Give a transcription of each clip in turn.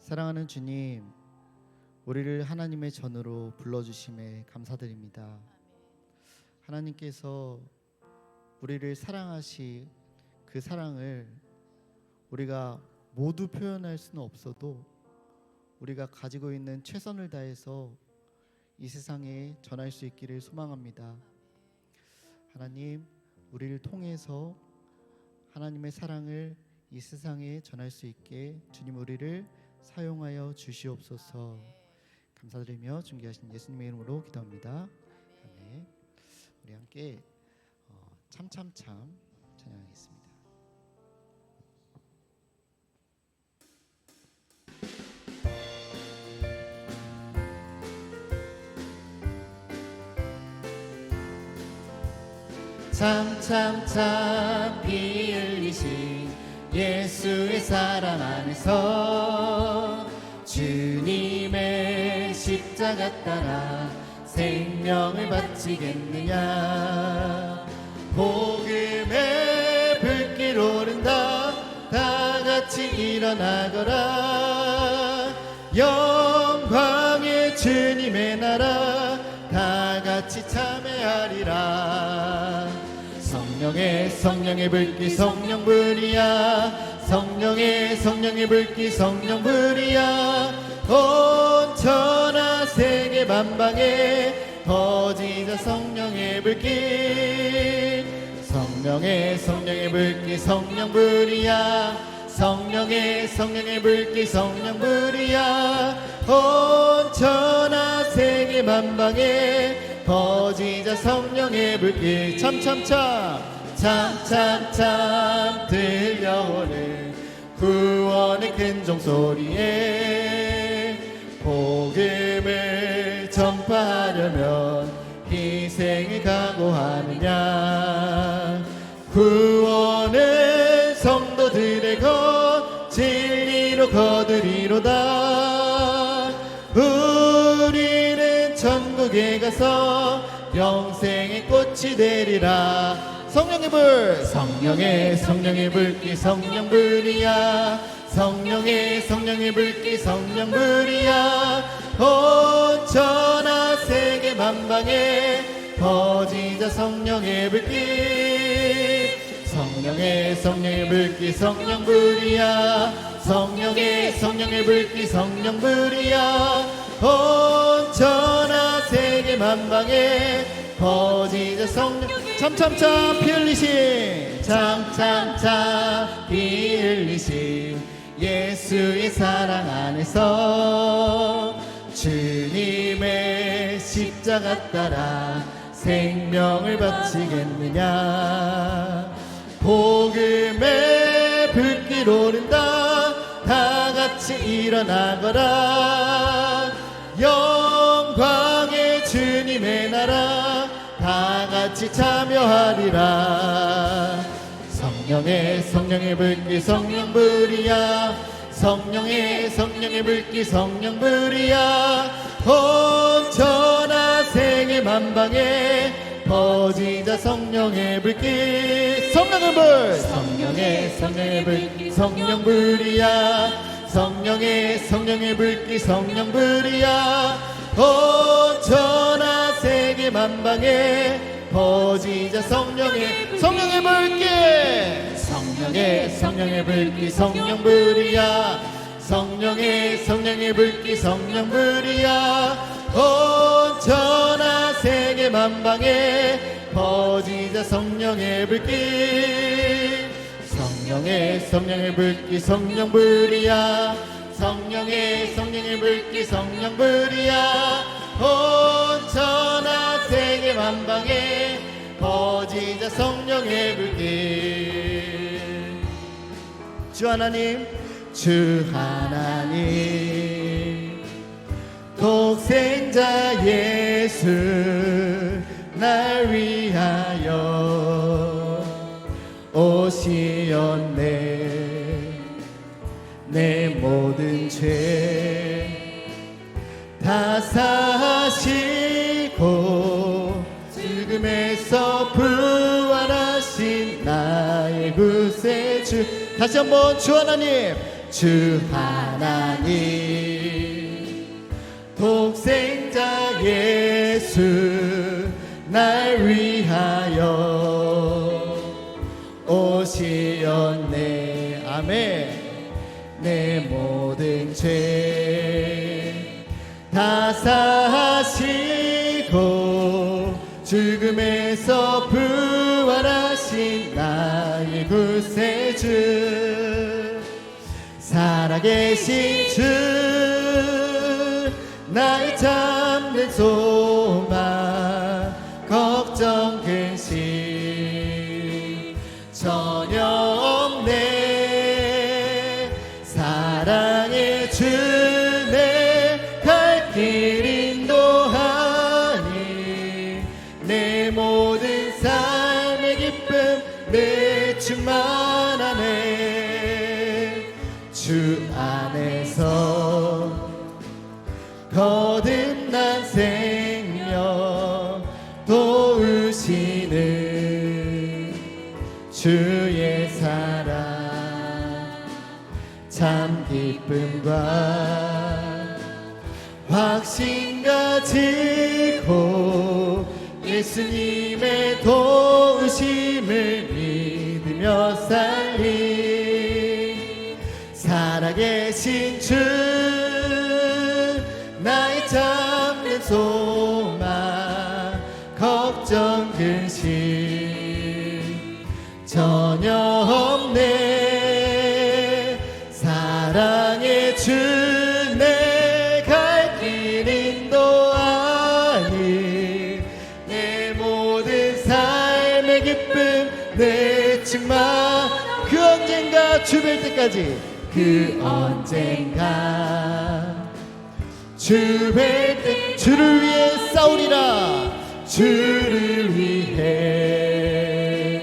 사랑하는 주님, 우리를 하나님의 전으로 불러주심에 감사드립니다. 하나님께서 우리를 사랑하시 그 사랑을 우리가 모두 표현할 수는 없어도 우리가 가지고 있는 최선을 다해서 이 세상에 전할 수 있기를 소망합니다. 하나님, 우리를 통해서 하나님의 사랑을 이 세상에 전할 수 있게 주님 우리를 사용하여 주시옵소서. 감사드리며 존귀하신 예수님의 이름으로 기도합니다. 아멘. 우리 함께 참참참 찬양하겠습니다. 참참참 피 흘리신 예수의 사랑 안에서 주님의 십자가 따라 생명을 바치겠느냐. 복음의 불길 오른다 다 같이 일어나거라. 영광의 주님의 나라 다 같이 참여하리라. 성령의 불길 성령불이야. 성령의 불길 성령불이야. 온 천하 세계 만방에 퍼지자 성령의 불길. 성령의 불길 성령불이야. 성령의 불길 성령불이야. 온 천하 세계 만방에 퍼지자 성령의 불길. 참참참 들려오는 구원의 큰 종소리에 복음을 전파하려면 희생을 각오하느냐. 구원은 성도들의 것 진리로 거두리로다. 우리는 천국에 가서 영생의 꽃이 되리라. 성령의 불길 성령불이야. 성령의 불길 성령불이야. 온 천하 세계 만방에 퍼지자 성령의 불길. 성령의 불길 성령불이야. 성령의 불길 성령불이야. 온 천하 세계 만방에 퍼지자 성령. 참참참 피 흘리신 참참참 피 흘리신 예수의 사랑 안에서 주님의 십자가 따라 생명을 바치겠느냐. 복음의 불길 오른다 다 같이 일어나거라. 영광의 주님의 나라 다 같이 참여하리라. 성령의 불길 성령불이야. 성령의 불길 성령불이야. 온 천하 세계 만방에 퍼지자 성령의 불길. 성령의 불길 성령불이야. 성령의 불길 성령불이야. 온 천하 세계 만방에 퍼지자 성령의 불길. 성령의 불길 성령불이야. 성령의 불길 성령불이야. 온 천하 세계 만방에 퍼지자 성령의 불길. 성령의 불길 성령불이야. 성령의 불길 성령불이야. 온 천하 세계 만방에 퍼지자 성령의 불길. 주 하나님 독생자 예수 날 위하여 오시었네. 내 모든 죄 다 사시고 죽음에서 부활하신 나의 구세주. 다시 한번 주 하나님 주 하나님 독생자 예수 날 위하여 오시었네. 아멘. 내 모든 죄 다 사하시고 죽음에서 부활하신 나의 구세주 살아계신 주 나의 참된 소망 걱정 근심 전혀 없네. 사랑의 주 내 갈 길 인도하니 내 모든 삶의 기쁨 내 충만하네. 주 안에서 거듭난 생명 도우시는 주의 사랑 참 기쁨과 확신 가지고 예수님의 도우심을 믿으며 살리 살아계신 주 나의 참된 소망 걱정 근심 전혀 없네. 사랑의 주 내 갈 길 인도하니 내 모든 삶의 기쁨 내 충만 그 언젠가 주 뵐 때까지 그 언젠가 주 뵐 때 주를 위해 싸우리라. 주를 위해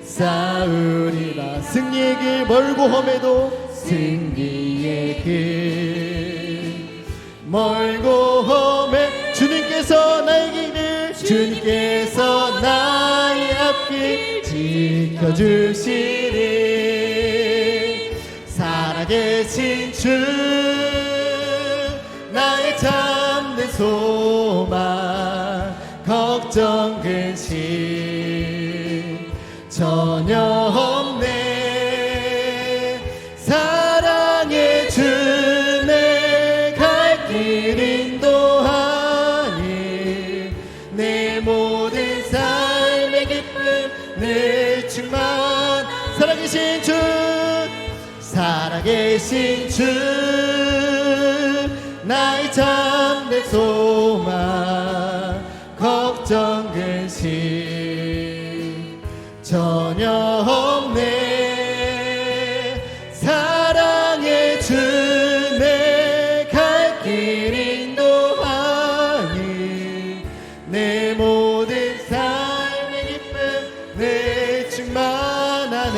싸우리라. 승리의 길 멀고 험해도 승리의 길 멀고 험해 주님께서 나의 길을 주님께서 나의 앞길 지켜주시리. 살아계신 주 나의 참된 소망 걱정 근심 전혀 없네. 사랑의 주 내 갈 길 인도하니 내 모든 삶의 기쁨 내 충만 살아계신 주 살아계신 주 나의 참된 소망 걱정 근심 전혀 없네. 사랑의 주 내 갈 길 인도하니 내 모든 삶의 기쁨 내 충만하네.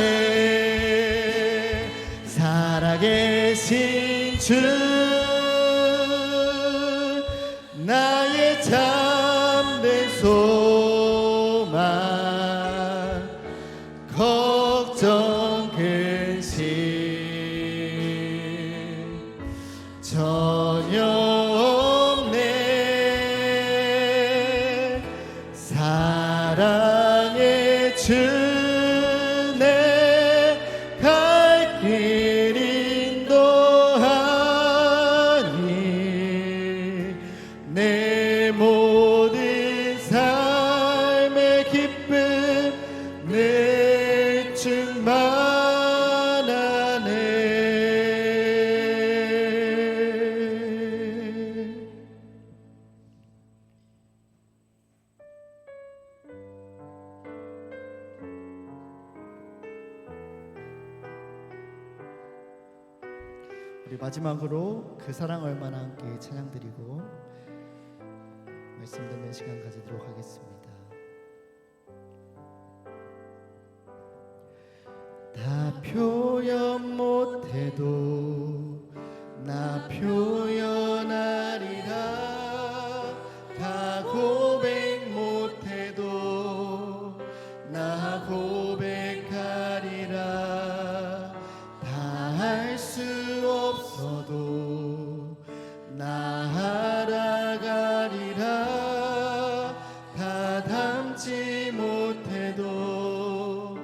살아계신 주 나의 참된 소망 걱정 근심 전혀 없네. 사랑의 주 내 갈 길 인도하니 내 모든 삶의 기쁨 내 충만하네. 우리 마지막으로 그 사랑 얼마나 함께 찬양드리고 말씀 듣는 시간 가지도록 하겠습니다. 다 표현 못해도 나 표현하리라. 다 고백 못해도 나 고백하리라. 다 할 수 없어도 나아가리라. 다 닮지 못해도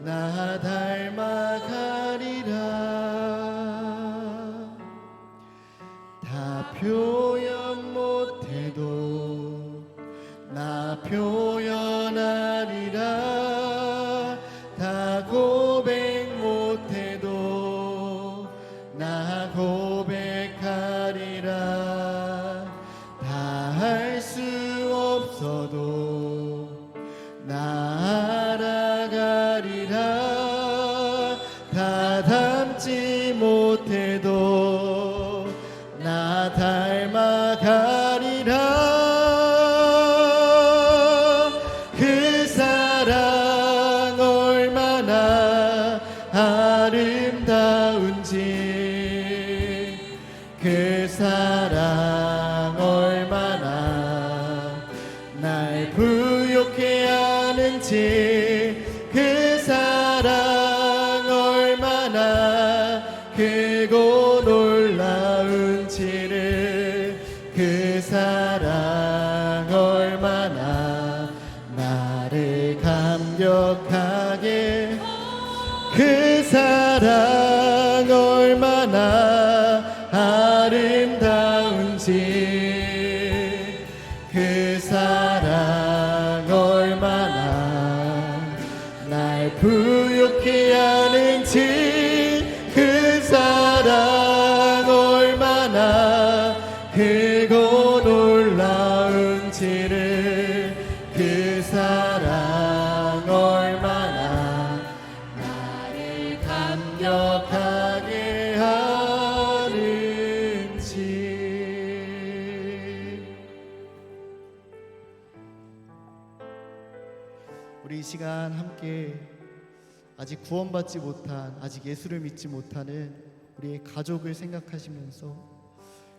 나 닮아가리라. 다 표현 못해도 나 표현하리라. 다 고백 못해도 나 고백하리라. 다 할 수 없어도 나 알아가리라. 다 닮지 못해도 나 닮아가리라. 그 사랑 얼마나 아름다운지, 그 사랑 얼마나 날 부욕해 하는지, 그 사랑 얼마나 크고 놀라운지를, 그 사랑 얼마나 나를 감격하게, 그 사랑 얼마나 아름다운지, 그 사랑 얼마나 날 부욕해 하는지, 그 사랑 얼마나 크고 놀라운지를, 그 사랑 얼마나 나를 감격하게 하는지. 우리 이 시간 함께 아직 구원받지 못한, 아직 예수를 믿지 못하는 우리의 가족을 생각하시면서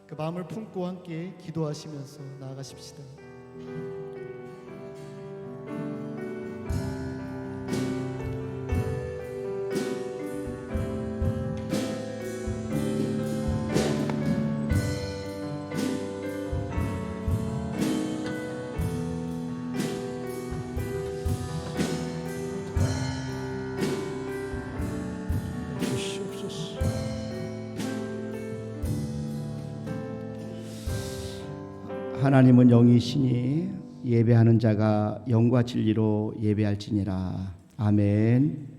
그 마음을 품고 함께 기도하시면서 나아가십시다. 하나님은 영이시니 예배하는 자가 영과 진리로 예배할지니라. 아멘.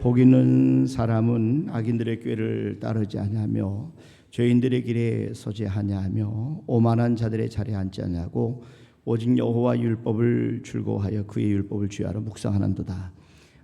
복 있는 사람은 악인들의 꾀를 따르지 아니하며 죄인들의 길에 서지 아니하며 오만한 자들의 자리에 앉지 아니하고 오직 여호와 율법을 즐거워하여 그의 율법을 주야로 묵상하는도다.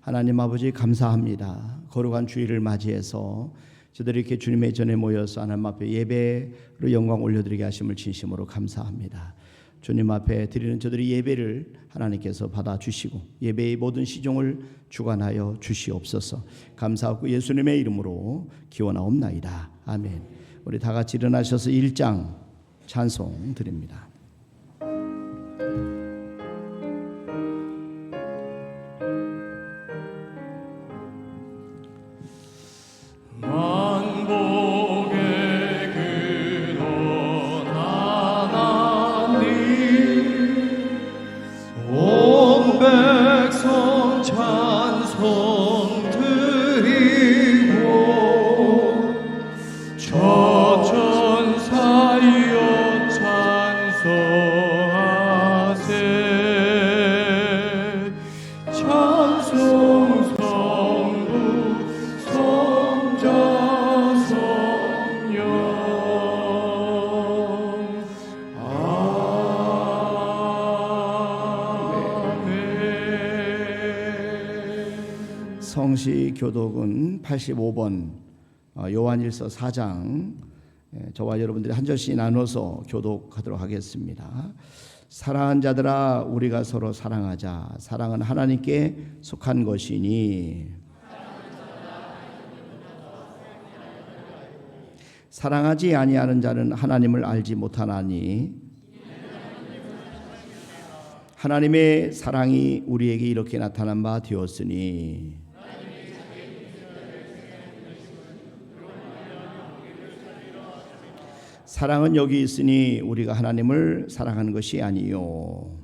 하나님 아버지 감사합니다. 거룩한 주일을 맞이해서 저들이 이렇게 주님의 전에 모여서 하나님 앞에 예배로 영광 올려드리게 하심을 진심으로 감사합니다. 주님 앞에 드리는 저들의 예배를 하나님께서 받아주시고 예배의 모든 시종을 주관하여 주시옵소서. 감사하고 예수님의 이름으로 기원하옵나이다. 아멘. 우리 다 같이 일어나셔서 1장 찬송 드립니다. 성시교독은 85번 요한일서 4장 저와 여러분들이 한 절씩 나눠서 교독하도록 하겠습니다. 사랑하는 자들아 우리가 서로 사랑하자. 사랑은 하나님께 속한 것이니 사랑하지 아니하는 자는 하나님을 알지 못하나니 하나님의 사랑이 우리에게 이렇게 나타난 바 되었으니 사랑은 여기 있으니 우리가 하나님을 사랑하는 것이 아니요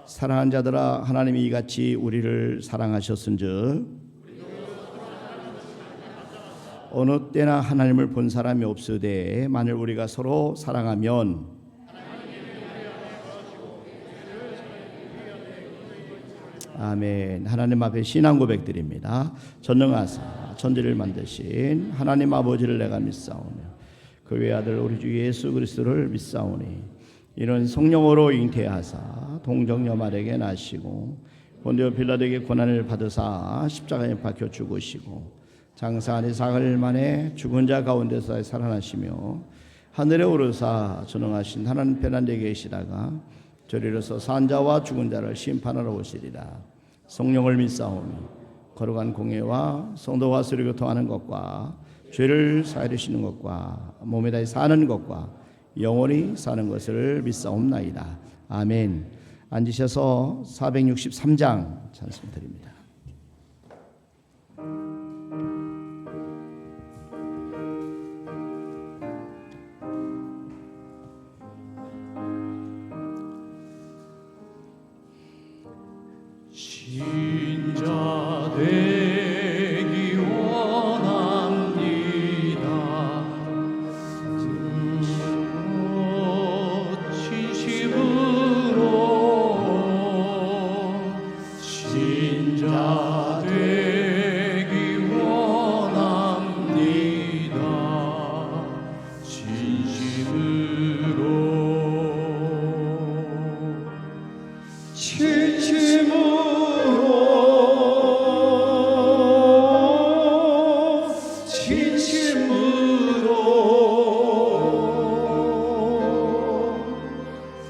사랑하는 자들아 하나님이 이같이 우리를 사랑하셨은즉 어느 때나 하나님을 본 사람이 없으되 만일 우리가 서로 사랑하면 아멘. 하나님 앞에 신앙 고백드립니다. 전능하사 천지를 만드신 하나님 아버지를 내가 믿사오며 그 외아들 우리 주 예수 그리스도를 믿사오니 이는 성령으로 잉태하사 동정녀마에게 나시고 본디오 빌라도에게 고난을 받으사 십자가에 박혀 죽으시고 장사 안에 사흘 만에 죽은 자 가운데서 살아나시며 하늘에 오르사 전능하신 하나님 편안에 계시다가 저리로서 산 자와 죽은 자를 심판하러 오시리라. 성령을 믿사오니 거룩한 공예와 성도와 서로 교통하는 것과 죄를 사하시는 것과 몸에 다해 사는 것과 영원히 사는 것을 믿사옵나이다. 아멘. 앉으셔서 463장 찬송 드립니다. 신자 되기 원합니다. 진심으로 신자 되기 원합니다. 진심으로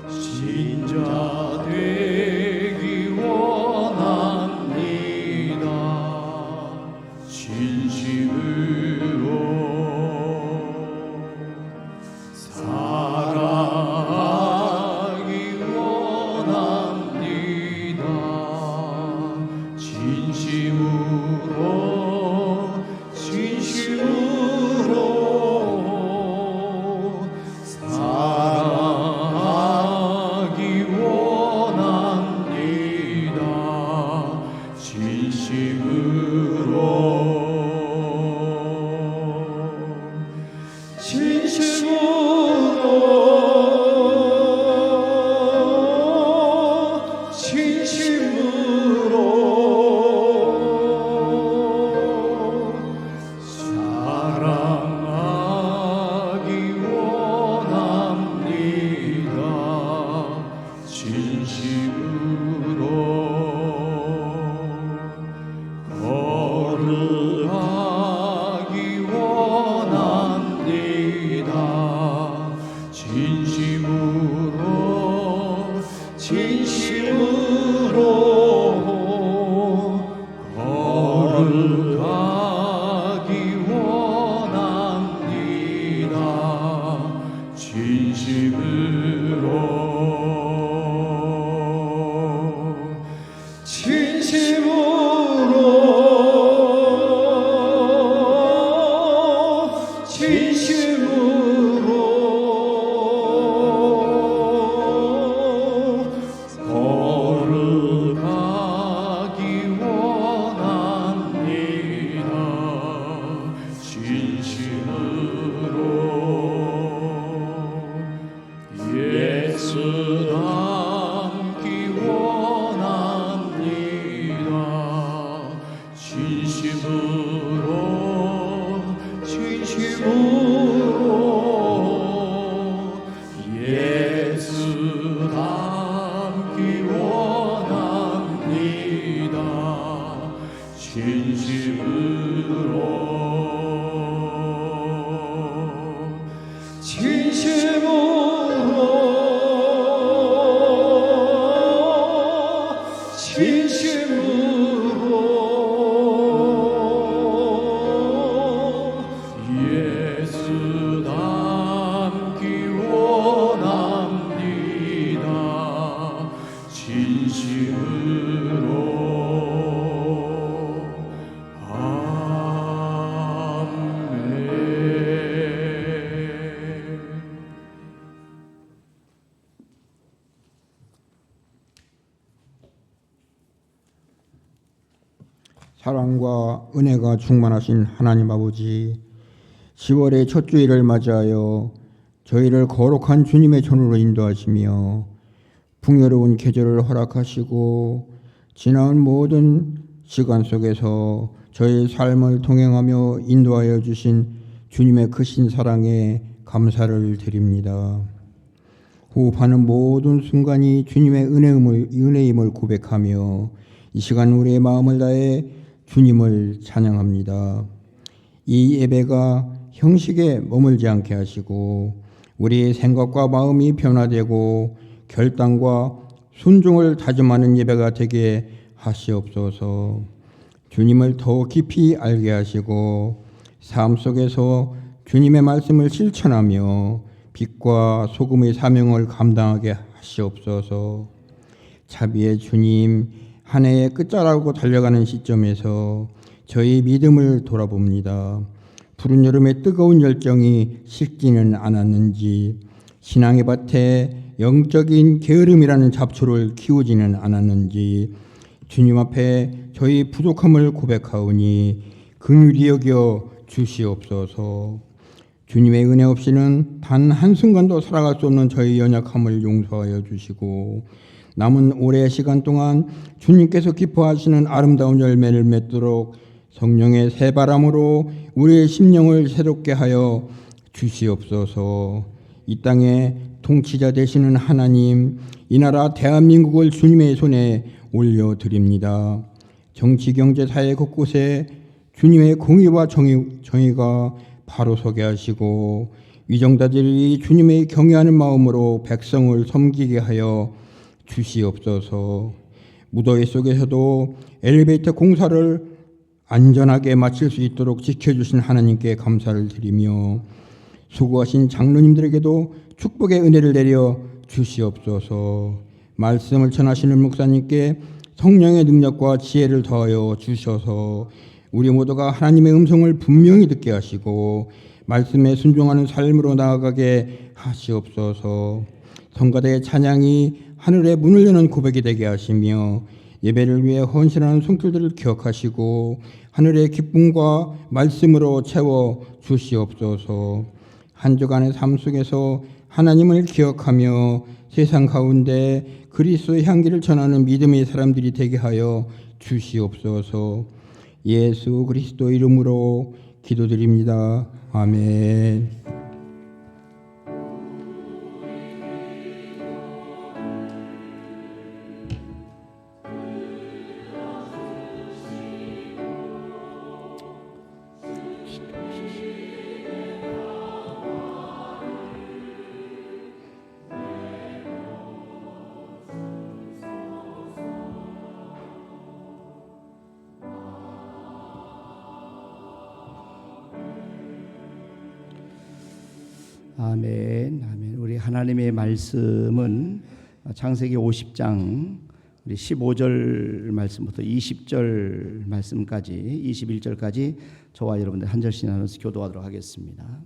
신자 되기 원합니다. 진심으로 사랑하기 원합니다. 진심으로 사랑하기 원합니다. 진심으로 사랑하기 원합니다. 진심으로 거룩하기 원합니다. 진심으로 거룩하기 원합니다. 진심으로 거룩하기 원합니다. 진심으로 예수 닮기 원합니다. 진심으로 예수 닮기 원합니다. 예수 닮기 원합니다. 진심으로 사랑과 은혜가 충만하신 하나님 아버지, 10월의 첫 주일을 맞이하여 저희를 거룩한 주님의 전으로 인도하시며 풍요로운 계절을 허락하시고 지나온 모든 시간 속에서 저희 삶을 동행하며 인도하여 주신 주님의 크신 사랑에 감사를 드립니다. 호흡하는 모든 순간이 주님의 은혜임을 고백하며 이 시간 우리의 마음을 다해 주님을 찬양합니다. 이 예배가 형식에 머물지 않게 하시고 우리의 생각과 마음이 변화되고 결단과 순종을 다짐하는 예배가 되게 하시옵소서. 주님을 더 깊이 알게 하시고 삶 속에서 주님의 말씀을 실천하며 빛과 소금의 사명을 감당하게 하시옵소서. 자비의 주님, 한 해의 끝자락으로 달려가는 시점에서 저희 믿음을 돌아봅니다. 푸른 여름의 뜨거운 열정이 식지는 않았는지, 신앙의 밭에 영적인 게으름이라는 잡초를 키우지는 않았는지 주님 앞에 저희 부족함을 고백하오니 긍휼히 여겨 주시옵소서. 주님의 은혜 없이는 단 한순간도 살아갈 수 없는 저희 연약함을 용서하여 주시고 남은 올해 시간 동안 주님께서 기뻐하시는 아름다운 열매를 맺도록 성령의 새바람으로 우리의 심령을 새롭게 하여 주시옵소서. 이 땅의 통치자 되시는 하나님, 이 나라 대한민국을 주님의 손에 올려드립니다. 정치, 경제, 사회 곳곳에 주님의 공의와 정의가 바로 서게 하시고 위정자들이 주님의 경외하는 마음으로 백성을 섬기게 하여 주시옵소서. 무더위 속에서도 엘리베이터 공사를 안전하게 마칠 수 있도록 지켜주신 하나님께 감사를 드리며 수고하신 장로님들에게도 축복의 은혜를 내려 주시옵소서. 말씀을 전하시는 목사님께 성령의 능력과 지혜를 더하여 주셔서 우리 모두가 하나님의 음성을 분명히 듣게 하시고 말씀에 순종하는 삶으로 나아가게 하시옵소서. 성가대의 찬양이 하늘의 문을 여는 고백이 되게 하시며 예배를 위해 헌신하는 손길들을 기억하시고 하늘의 기쁨과 말씀으로 채워 주시옵소서. 한 주간의 삶 속에서 하나님을 기억하며 세상 가운데 그리스도의 향기를 전하는 믿음의 사람들이 되게 하여 주시옵소서. 예수 그리스도 이름으로 기도드립니다. 아멘. 아멘, 아멘. 우리 하나님의 말씀은 창세기 50장 우리 15절 말씀부터 20절 말씀까지 21절까지 저와 여러분들 한 절씩 나눠서 교도하도록 하겠습니다.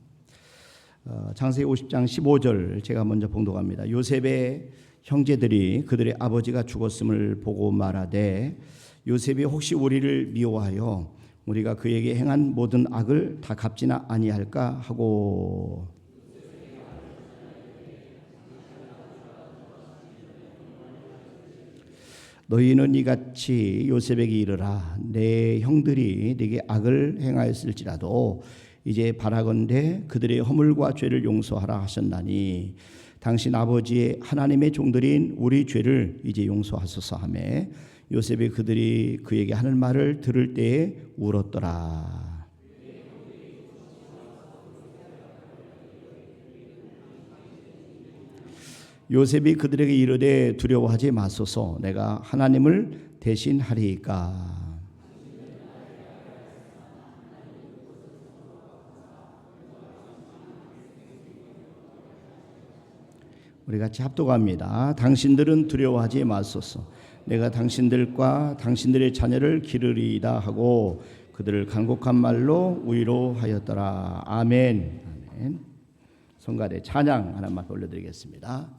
창세기 50장 15절 제가 먼저 봉독합니다. 요셉의 형제들이 그들의 아버지가 죽었음을 보고 말하되 요셉이 혹시 우리를 미워하여 우리가 그에게 행한 모든 악을 다 갚지나 아니할까 하고 너희는 이같이 요셉에게 이르라. 내 형들이 네게 악을 행하였을지라도 이제 바라건대 그들의 허물과 죄를 용서하라 하셨나니 당신 아버지의 하나님의 종들인 우리 죄를 이제 용서하소서 하며 요셉이 그들이 그에게 하는 말을 들을 때에 울었더라. 요셉이 그들에게 이르되 두려워하지 마소서 내가 하나님을 대신하리이까. 우리 같이 합독합니다. 당신들은 두려워하지 마소서 내가 당신들과 당신들의 자녀를 기르리이다 하고 그들을 간곡한 말로 위로하였더라. 아멘. 아멘. 성가대 찬양 하나만 올려드리겠습니다.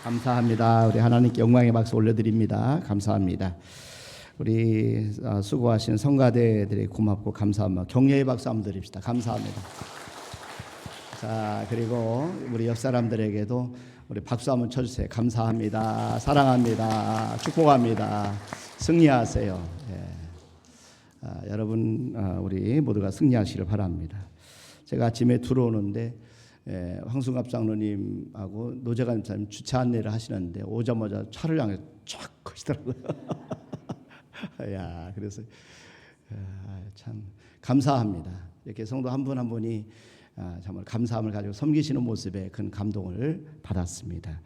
감사합니다. 우리 하나님께 영광의 박수 올려드립니다. 감사합니다. 우리 수고하시는 성가대들이 고맙고 감사합니다. 격려의 박수 한번 드립시다. 감사합니다. 자, 그리고 우리 옆 사람들에게도 우리 박수 한번 쳐주세요. 감사합니다. 사랑합니다. 축복합니다. 승리하세요. 예. 여러분, 우리 모두가 승리하시길 바랍니다. 제가 아침에 들어오는데 황순갑 장로님하고 노재관 목사님 주차 안내를 하시는데 오자마자 차를 향해 쫙 거시더라고요. 야, 그래서 참 감사합니다. 이렇게 성도 한 분 한 분이 정말 감사함을 가지고 섬기시는 모습에 큰 감동을 받았습니다.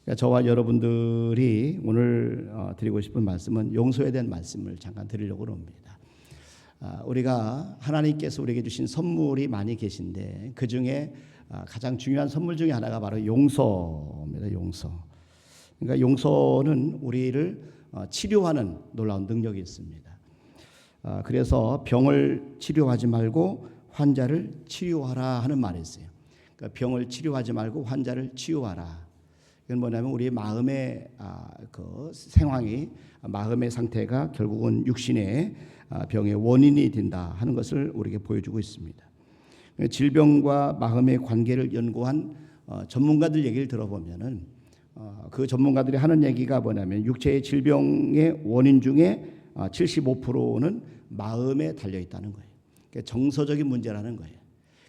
그러니까 저와 여러분들이 오늘 드리고 싶은 말씀은 용서에 대한 말씀을 잠깐 드리려고 합니다. 우리가 하나님께서 우리에게 주신 선물이 많이 계신데 그 중에 가장 중요한 선물 중에 하나가 바로 용서입니다. 용서. 그러니까 용서는 우리를 치료하는 놀라운 능력이 있습니다. 그래서 병을 치료하지 말고 환자를 치유하라 하는 말이 있어요. 그러니까 병을 치료하지 말고 환자를 치유하라. 이건 뭐냐면 우리의 마음의 그 상황이 마음의 상태가 결국은 육신의 병의 원인이 된다 하는 것을 우리에게 보여주고 있습니다. 질병과 마음의 관계를 연구한 전문가들 얘기를 들어보면은 그 전문가들이 하는 얘기가 뭐냐면 육체의 질병의 원인 중에 75%는 마음에 달려 있다는 거예요. 그러니까 정서적인 문제라는 거예요.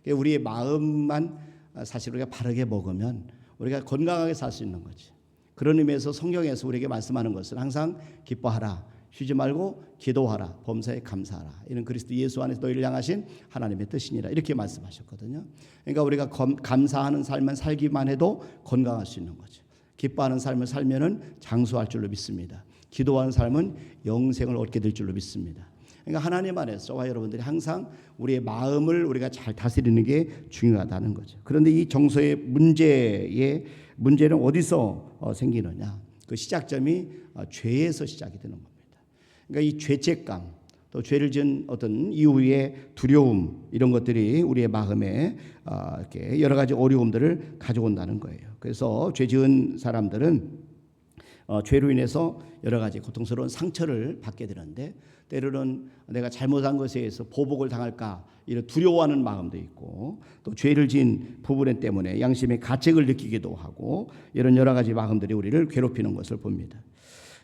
그러니까 우리의 마음만 사실 우리가 바르게 먹으면 우리가 건강하게 살 수 있는 거지. 그런 의미에서 성경에서 우리에게 말씀하는 것은 항상 기뻐하라, 쉬지 말고 기도하라, 범사에 감사하라. 이는 그리스도 예수 안에서 너희를 향하신 하나님의 뜻이니라. 이렇게 말씀하셨거든요. 그러니까 우리가 감사하는 삶만 살기만 해도 건강할 수 있는 거죠. 기뻐하는 삶을 살면은 장수할 줄로 믿습니다. 기도하는 삶은 영생을 얻게 될 줄로 믿습니다. 그러니까 하나님 안에서 저와 여러분들이 항상 우리의 마음을 우리가 잘 다스리는 게 중요하다는 거죠. 그런데 이 정서의 문제는 어디서 생기느냐? 그 시작점이 죄에서 시작이 되는 겁니다. 그러니까 이 죄책감, 또 죄를 지은 어떤 이후의 두려움 이런 것들이 우리의 마음에 이렇게 여러 가지 어려움들을 가져온다는 거예요. 그래서 죄 지은 사람들은 죄로 인해서 여러 가지 고통스러운 상처를 받게 되는데 때로는 내가 잘못한 것에 의해서 보복을 당할까 이런 두려워하는 마음도 있고 또 죄를 지은 부분 때문에 양심의 가책을 느끼기도 하고 이런 여러 가지 마음들이 우리를 괴롭히는 것을 봅니다.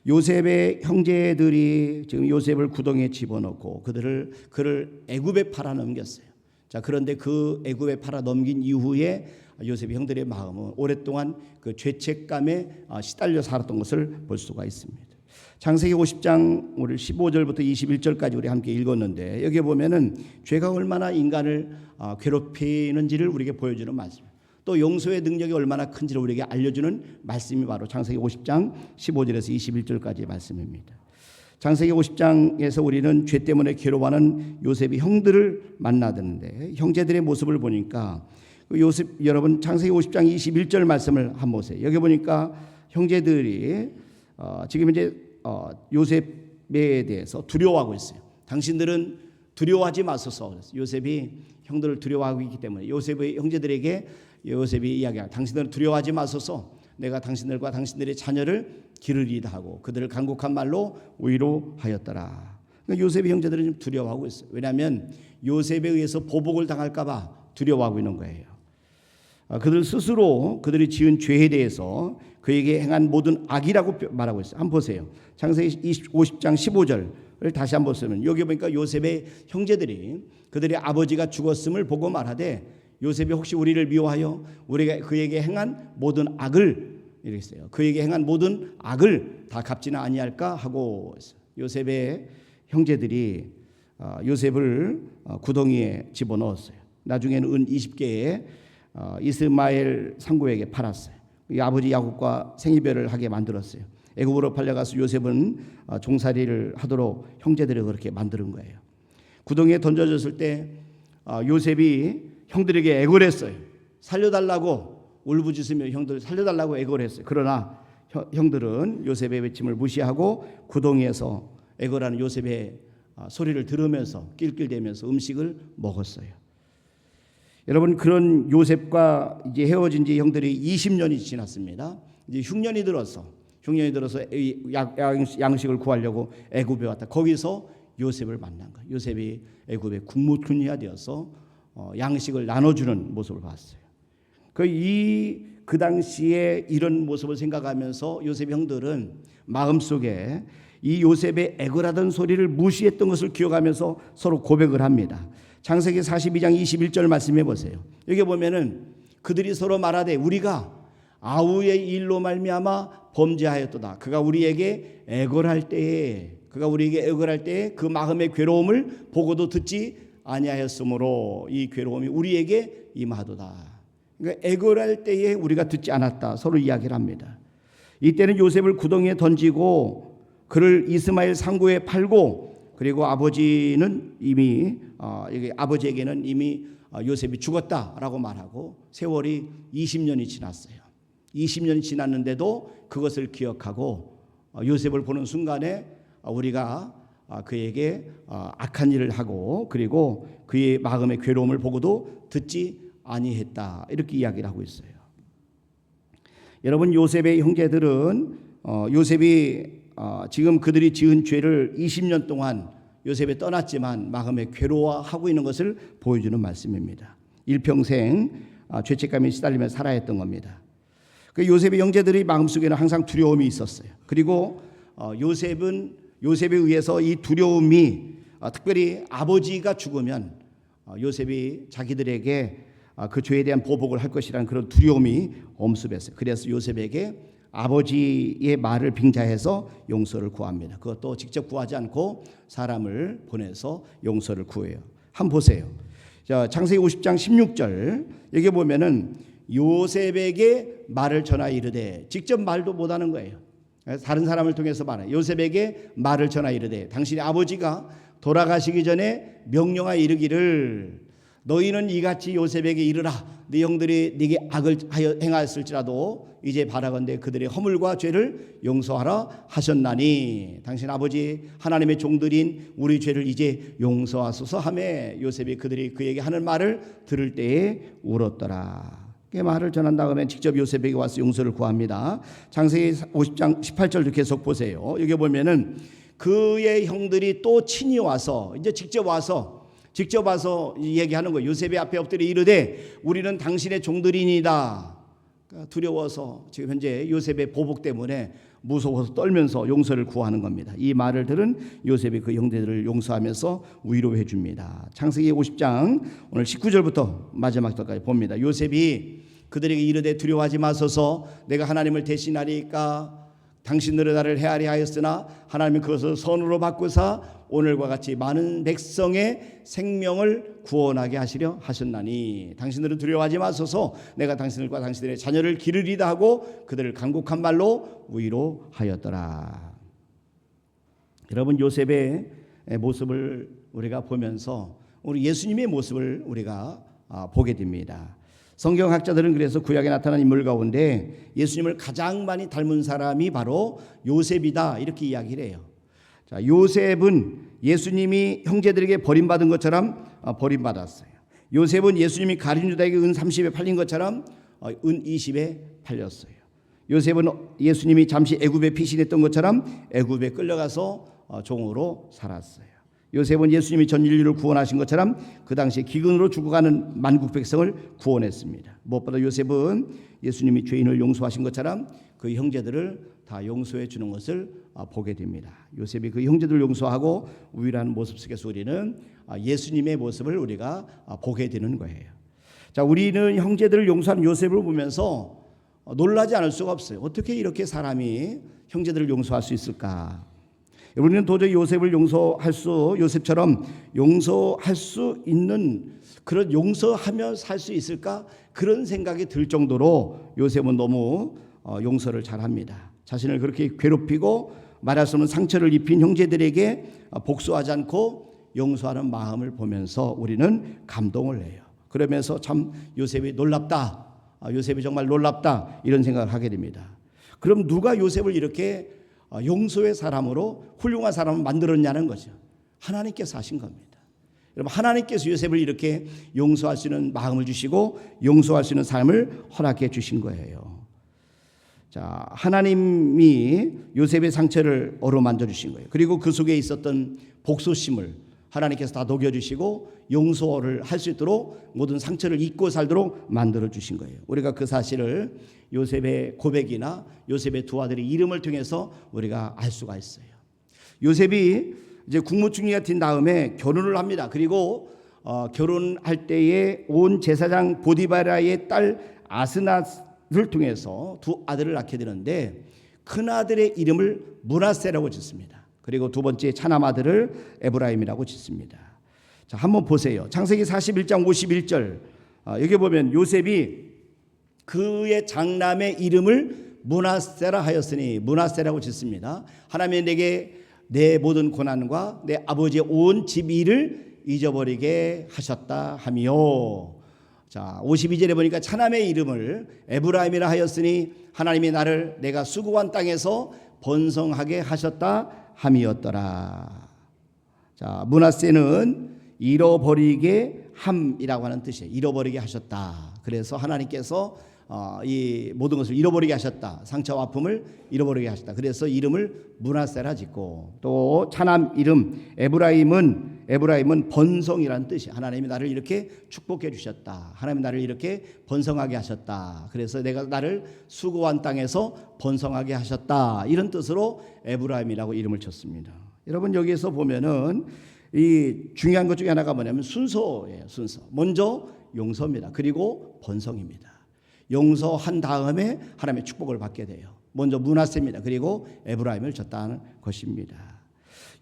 요셉의 형제들이 지금 요셉을 구덩이에 집어넣고 그를 애굽에 팔아 넘겼어요. 자, 그런데 그 애굽에 팔아 넘긴 이후에 요셉의 형들의 마음은 오랫동안 그 죄책감에 시달려 살았던 것을 볼 수가 있습니다. 창세기 50장 우리 15절부터 21절까지 우리 함께 읽었는데 여기에 보면은 죄가 얼마나 인간을 괴롭히는지를 우리에게 보여주는 말씀입니다. 또 용서의 능력이 얼마나 큰지를 우리에게 알려주는 말씀이 바로 창세기 50장 15절에서 21절까지의 말씀입니다. 창세기 50장에서 우리는 죄 때문에 괴로워하는 요셉의 형들을 만나드는데 형제들의 모습을 보니까 요셉 여러분 창세기 50장 21절 말씀을 한번 보세요. 여기 보니까 형제들이 지금 이제 요셉에 대해서 두려워하고 있어요. 당신들은 두려워하지 마소서. 요셉이 형들을 두려워하고 있기 때문에 요셉의 형제들에게 요셉이 이야기합니다. 당신들은 두려워하지 마소서. 내가 당신들과 당신들의 자녀를 기르리다 하고 그들을 간곡한 말로 위로하였더라. 그러니까 요셉의 형제들은 좀 두려워하고 있어요. 왜냐하면 요셉에 의해서 보복을 당할까 봐 두려워하고 있는 거예요. 그들 스스로 그들이 지은 죄에 대해서 그에게 행한 모든 악이라고 말하고 있어요. 한번 보세요. 창세기 50장 15절을 다시 한번 보시면 여기 보니까 요셉의 형제들이 그들의 아버지가 죽었음을 보고 말하되 요셉이 혹시 우리를 미워하여 우리가 그에게 행한 모든 악을 이렇게 했어요. 그에게 행한 모든 악을 다 갚지는 아니할까 하고 요셉의 형제들이 요셉을 구덩이에 집어넣었어요. 나중에는 은 20개에 이스마엘 상구에게 팔았어요. 아버지 야곱과 생이별을 하게 만들었어요. 애굽으로 팔려가서 요셉은 종살이를 하도록 형제들이 그렇게 만드는 거예요. 구덩이에 던져졌을 때 요셉이 형들에게 애걸을 했어요. 살려달라고 울부짖으며 형들 살려달라고 애걸을 했어요. 그러나 형들은 요셉의 외침을 무시하고 구덩이에서 애걸하는 요셉의 소리를 들으면서 낄낄대면서 음식을 먹었어요. 여러분 그런 요셉과 이제 헤어진 지 형들이 20년이 지났습니다. 이제 흉년이 들어서 양식을 구하려고 애굽에 왔다. 거기서 요셉을 만난 거예요. 요셉이 애굽의 국무총리가 되어서 양식을 나눠주는 모습을 봤어요. 그 당시에 이런 모습을 생각하면서 요셉의 형들은 마음속에 이 요셉의 애걸하던 소리를 무시했던 것을 기억하면서 서로 고백을 합니다. 창세기 42장 21절 말씀해 보세요. 여기 보면은 그들이 서로 말하되 우리가 아우의 일로 말미암아 범죄하였도다. 그가 우리에게 애걸할 때에 그 마음의 괴로움을 보고도 듣지 아니하였으므로 이 괴로움이 우리에게 임하도다. 그러니까 애걸할 때에 우리가 듣지 않았다. 서로 이야기를 합니다. 이때는 요셉을 구덩이에 던지고 그를 이스마엘 상고에 팔고, 그리고 아버지에게는 이미 요셉이 죽었다라고 말하고 세월이 20년이 지났어요. 20년이 지났는데도 그것을 기억하고 요셉을 보는 순간에 우리가 그에게 악한 일을 하고 그리고 그의 마음의 괴로움을 보고도 듣지 아니했다, 이렇게 이야기를 하고 있어요. 여러분, 요셉의 형제들은 요셉이 지금 그들이 지은 죄를 20년 동안 요셉이 떠났지만 마음에 괴로워하고 있는 것을 보여주는 말씀입니다. 일평생 죄책감에 시달리며 살아야 했던 겁니다. 그 요셉의 형제들이 마음속에는 항상 두려움이 있었어요. 그리고 요셉에 의해서 이 두려움이 특별히 아버지가 죽으면 요셉이 자기들에게 그 죄에 대한 보복을 할 것이라는 그런 두려움이 엄습했어요. 그래서 요셉에게 아버지의 말을 빙자해서 용서를 구합니다. 그것도 직접 구하지 않고 사람을 보내서 용서를 구해요. 한번 보세요. 자, 창세기 50장 16절 여기 보면은 요셉에게 말을 전하 이르되, 직접 말도 못하는 거예요. 다른 사람을 통해서 말해요. 요셉에게 말을 전하 이르되 당신의 아버지가 돌아가시기 전에 명령하여 이르기를 너희는 이같이 요셉에게 이르라. 네 형들이 네게 악을 행하였을지라도 이제 바라건대 그들의 허물과 죄를 용서하라 하셨나니 당신 아버지 하나님의 종들인 우리 죄를 이제 용서하소서 하매 요셉이 그들이 그에게 하는 말을 들을 때에 울었더라. 그 말을 전한 다음에 직접 요셉에게 와서 용서를 구합니다. 창세기 50장 18절도 계속 보세요. 여기 보면은 그의 형들이 또 친히 와서 이제 직접 와서 얘기하는 거예요. 요셉의 앞에 엎드려 이르되 우리는 당신의 종들이니이다. 그러니까 두려워서 지금 현재 요셉의 보복 때문에 무서워서 떨면서 용서를 구하는 겁니다. 이 말을 들은 요셉이 그 형제들을 용서하면서 위로해 줍니다. 창세기 50장 오늘 19절부터 마지막 절까지 봅니다. 요셉이 그들에게 이르되 두려워하지 마소서, 내가 하나님을 대신하리까. 당신들은 나를 헤아리 하였으나 하나님은 그것을 선으로 바꾸사 오늘과 같이 많은 백성의 생명을 구원하게 하시려 하셨나니 당신들은 두려워하지 마소서, 내가 당신들과 당신들의 자녀를 기르리다 하고 그들을 간곡한 말로 위로하였더라. 여러분, 요셉의 모습을 우리가 보면서 우리 예수님의 모습을 우리가 보게 됩니다. 성경학자들은 그래서 구약에 나타난 인물 가운데 예수님을 가장 많이 닮은 사람이 바로 요셉이다, 이렇게 이야기를 해요. 자, 요셉은 예수님이 형제들에게 버림받은 것처럼 버림받았어요. 요셉은 예수님이 가룟 유다에게 은 30에 팔린 것처럼 은 20에 팔렸어요. 요셉은 예수님이 잠시 애굽에 피신했던 것처럼 애굽에 끌려가서 종으로 살았어요. 요셉은 예수님이 전 인류를 구원하신 것처럼 그 당시에 기근으로 죽어가는 만국 백성을 구원했습니다. 무엇보다 요셉은 예수님이 죄인을 용서하신 것처럼 그 형제들을 다 용서해 주는 것을 보게 됩니다. 요셉이 그 형제들을 용서하고 우일한 모습 속에서 우리는 예수님의 모습을 우리가 보게 되는 거예요. 자, 우리는 형제들을 용서하는 요셉을 보면서 놀라지 않을 수가 없어요. 어떻게 이렇게 사람이 형제들을 용서할 수 있을까? 우리는 도저히 요셉처럼 용서할 수 있는, 그런 용서하며 살 수 있을까? 그런 생각이 들 정도로 요셉은 너무 용서를 잘합니다. 자신을 그렇게 괴롭히고 말할 수 없는 상처를 입힌 형제들에게 복수하지 않고 용서하는 마음을 보면서 우리는 감동을 해요. 그러면서 참 요셉이 놀랍다, 요셉이 정말 놀랍다, 이런 생각을 하게 됩니다. 그럼 누가 요셉을 이렇게 용서의 사람으로 훌륭한 사람을 만들었냐는 거죠. 하나님께서 하신 겁니다. 여러분, 하나님께서 요셉을 이렇게 용서할 수 있는 마음을 주시고 용서할 수 있는 삶을 허락해 주신 거예요. 자, 하나님이 요셉의 상처를 어루만져 주신 거예요. 그리고 그 속에 있었던 복수심을 하나님께서 다 녹여주시고 용서를 할 수 있도록 모든 상처를 잊고 살도록 만들어 주신 거예요. 우리가 그 사실을 요셉의 고백이나 요셉의 두 아들의 이름을 통해서 우리가 알 수가 있어요. 요셉이 이제 국무총리가 된 다음에 결혼을 합니다. 그리고 결혼할 때에 온 제사장 보디바라의 딸 아스낫을 통해서 두 아들을 낳게 되는데 큰 아들의 이름을 므낫세라고 짓습니다. 그리고 두 번째 차남 아들을 에브라임이라고 짓습니다. 자, 한번 보세요. 창세기 41장 51절. 여기 보면 요셉이 그의 장남의 이름을 므낫세라 하였으니 므낫세라고 짓습니다. 하나님이 내게 내 모든 고난과 내 아버지의 온 집 일을 잊어버리게 하셨다 하며. 자, 52절에 보니까 차남의 이름을 에브라임이라 하였으니 하나님이 나를 내가 수고한 땅에서 번성하게 하셨다 함이었더라. 자, 므낫세는 잃어버리게 함이라고 하는 뜻이에요. 잃어버리게 하셨다. 그래서 하나님께서 이 모든 것을 잃어버리게 하셨다. 상처와 아픔을 잃어버리게 하셨다. 그래서 이름을 므낫세라 짓고, 또 차남 이름 에브라임은 번성이라는 뜻이에요. 하나님이 나를 이렇게 축복해 주셨다. 하나님이 나를 이렇게 번성하게 하셨다. 그래서 내가 나를 수고한 땅에서 번성하게 하셨다. 이런 뜻으로 에브라임이라고 이름을 쳤습니다. 여러분, 여기에서 보면은 이 중요한 것 중에 하나가 뭐냐면 순서예요. 순서. 먼저 용서입니다. 그리고 번성입니다. 용서한 다음에 하나님의 축복을 받게 돼요. 먼저 므낫세입니다. 그리고 에브라임을 졌다는 것입니다.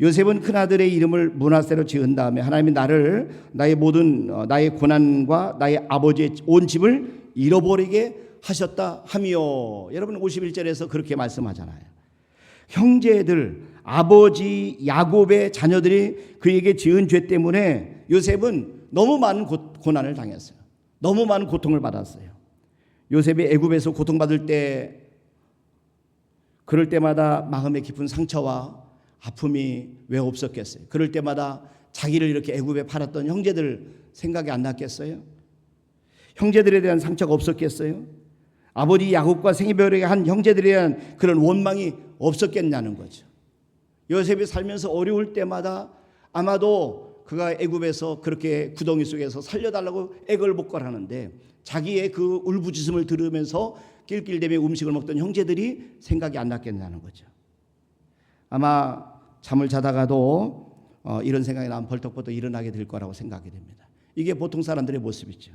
요셉은 큰아들의 이름을 므낫세로 지은 다음에 하나님이 나를 나의 모든 나의 고난과 나의 아버지의 온 집을 잃어버리게 하셨다 하며. 여러분 51절에서 그렇게 말씀하잖아요. 형제들, 아버지 야곱의 자녀들이 그에게 지은 죄 때문에 요셉은 너무 많은 고난을 당했어요. 너무 많은 고통을 받았어요. 요셉이 애굽에서 고통받을 때, 그럴 때마다 마음에 깊은 상처와 아픔이 왜 없었겠어요? 그럴 때마다 자기를 이렇게 애굽에 팔았던 형제들 생각이 안 났겠어요? 형제들에 대한 상처가 없었겠어요? 아버지 야곱과 생이별하게 한 형제들에 대한 그런 원망이 없었겠냐는 거죠. 요셉이 살면서 어려울 때마다 아마도 그가 애굽에서 그렇게 구덩이 속에서 살려달라고 애걸복걸하는데 자기의 그 울부짖음을 들으면서 낄낄대며 음식을 먹던 형제들이 생각이 안 났겠냐는 거죠. 아마 잠을 자다가도 이런 생각이 나면 벌떡벌떡 일어나게 될 거라고 생각이 됩니다. 이게 보통 사람들의 모습이죠.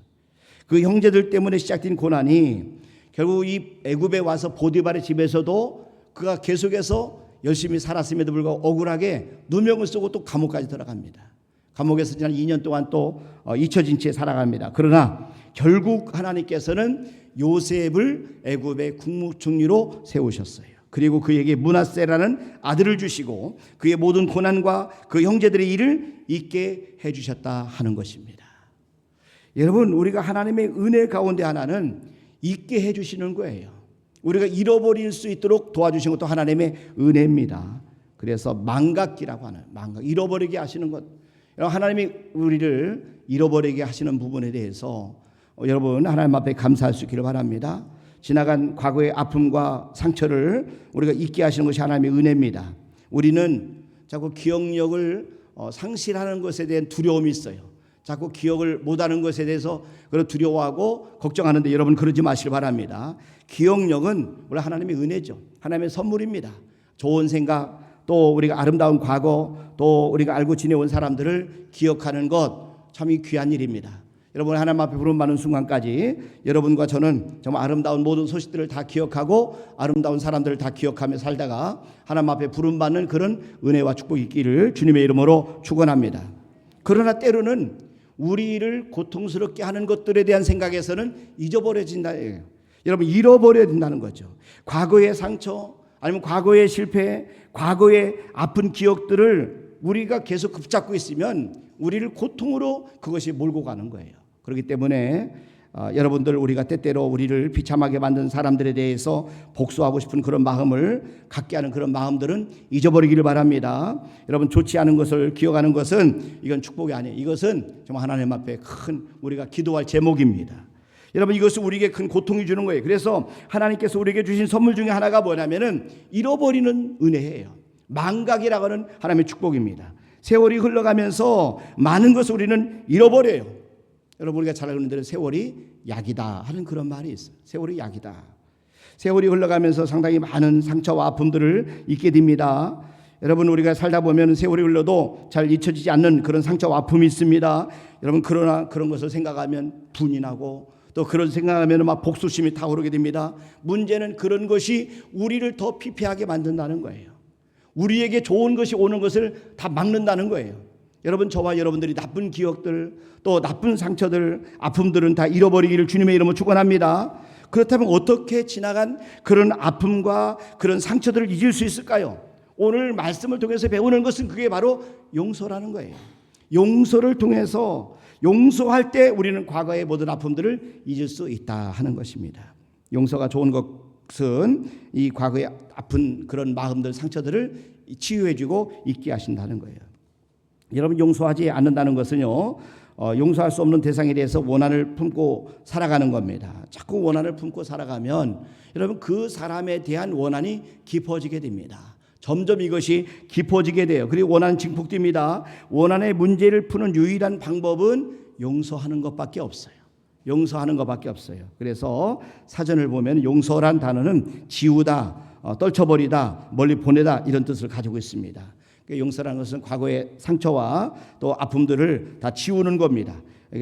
그 형제들 때문에 시작된 고난이 결국 이 애굽에 와서 보디발의 집에서도 그가 계속해서 열심히 살았음에도 불구하고 억울하게 누명을 쓰고 또 감옥까지 들어갑니다. 감옥에서 지난 2년 동안 또 잊혀진 채 살아갑니다. 그러나 결국 하나님께서는 요셉을 애굽의 국무총리로 세우셨어요. 그리고 그에게 므낫세라는 아들을 주시고 그의 모든 고난과 그 형제들의 일을 잊게 해주셨다 하는 것입니다. 여러분, 우리가 하나님의 은혜 가운데 하나는 잊게 해주시는 거예요. 우리가 잃어버릴 수 있도록 도와주신 것도 하나님의 은혜입니다. 그래서 망각기라고 하는, 잃어버리게 하시는 것. 하나님이 우리를 잃어버리게 하시는 부분에 대해서 여러분 하나님 앞에 감사할 수 있기를 바랍니다. 지나간 과거의 아픔과 상처를 우리가 잊게 하시는 것이 하나님의 은혜입니다. 우리는 자꾸 기억력을 상실하는 것에 대한 두려움이 있어요. 자꾸 기억을 못하는 것에 대해서 두려워하고 걱정하는데 여러분 그러지 마시길 바랍니다. 기억력은 우리 하나님의 은혜죠. 하나님의 선물입니다. 좋은 생각, 또 우리가 아름다운 과거, 또 우리가 알고 지내온 사람들을 기억하는 것 참 귀한 일입니다. 여러분 하나님 앞에 부름받는 순간까지 여러분과 저는 정말 아름다운 모든 소식들을 다 기억하고 아름다운 사람들을 다 기억하며 살다가 하나님 앞에 부름받는 그런 은혜와 축복이 있기를 주님의 이름으로 축원합니다. 그러나 때로는 우리를 고통스럽게 하는 것들에 대한 생각에서는 잊어버려진다. 여러분 잃어버려야 된다는 거죠. 과거의 상처 아니면 과거의 실패, 과거의 아픈 기억들을 우리가 계속 붙잡고 있으면 우리를 고통으로 그것이 몰고 가는 거예요. 그렇기 때문에 여러분들 우리가 때때로 우리를 비참하게 만든 사람들에 대해서 복수하고 싶은 그런 마음을 갖게 하는 그런 마음들은 잊어버리기를 바랍니다. 여러분 좋지 않은 것을 기억하는 것은 이건 축복이 아니에요. 이것은 정말 하나님 앞에 큰 우리가 기도할 제목입니다. 여러분, 이것은 우리에게 큰 고통이 주는 거예요. 그래서 하나님께서 우리에게 주신 선물 중에 하나가 뭐냐면은 잃어버리는 은혜예요. 망각이라고 하는 하나님의 축복입니다. 세월이 흘러가면서 많은 것을 우리는 잃어버려요. 여러분, 우리가 잘 알고 있는 세월이 약이다 하는 그런 말이 있어요. 세월이 약이다. 세월이 흘러가면서 상당히 많은 상처와 아픔들을 잊게 됩니다. 여러분, 우리가 살다 보면 세월이 흘러도 잘 잊혀지지 않는 그런 상처와 아픔이 있습니다. 여러분, 그러나 그런 것을 생각하면 분이 나고 또 그런 생각하면 막 복수심이 타오르게 됩니다. 문제는 그런 것이 우리를 더 피폐하게 만든다는 거예요. 우리에게 좋은 것이 오는 것을 다 막는다는 거예요. 여러분, 저와 여러분들이 나쁜 기억들, 또 나쁜 상처들, 아픔들은 다 잃어버리기를 주님의 이름으로 축원합니다. 그렇다면 어떻게 지나간 그런 아픔과 그런 상처들을 잊을 수 있을까요? 오늘 말씀을 통해서 배우는 것은 그게 바로 용서라는 거예요. 용서를 통해서 용서할 때 우리는 과거의 모든 아픔들을 잊을 수 있다 하는 것입니다. 용서가 좋은 것은 이 과거의 아픈 그런 마음들, 상처들을 치유해주고 잊게 하신다는 거예요. 여러분, 용서하지 않는다는 것은요, 용서할 수 없는 대상에 대해서 원한을 품고 살아가는 겁니다. 자꾸 원한을 품고 살아가면 여러분, 그 사람에 대한 원한이 깊어지게 됩니다. 점점 이것이 깊어지게 돼요. 그리고 원한은 증폭됩니다. 원한의 문제를 푸는 유일한 방법은 용서하는 것밖에 없어요. 용서하는 것밖에 없어요. 그래서 사전을 보면 용서란 단어는 지우다, 떨쳐버리다, 멀리 보내다 이런 뜻을 가지고 있습니다. 용서라는 것은 과거의 상처와 또 아픔들을 다 지우는 겁니다.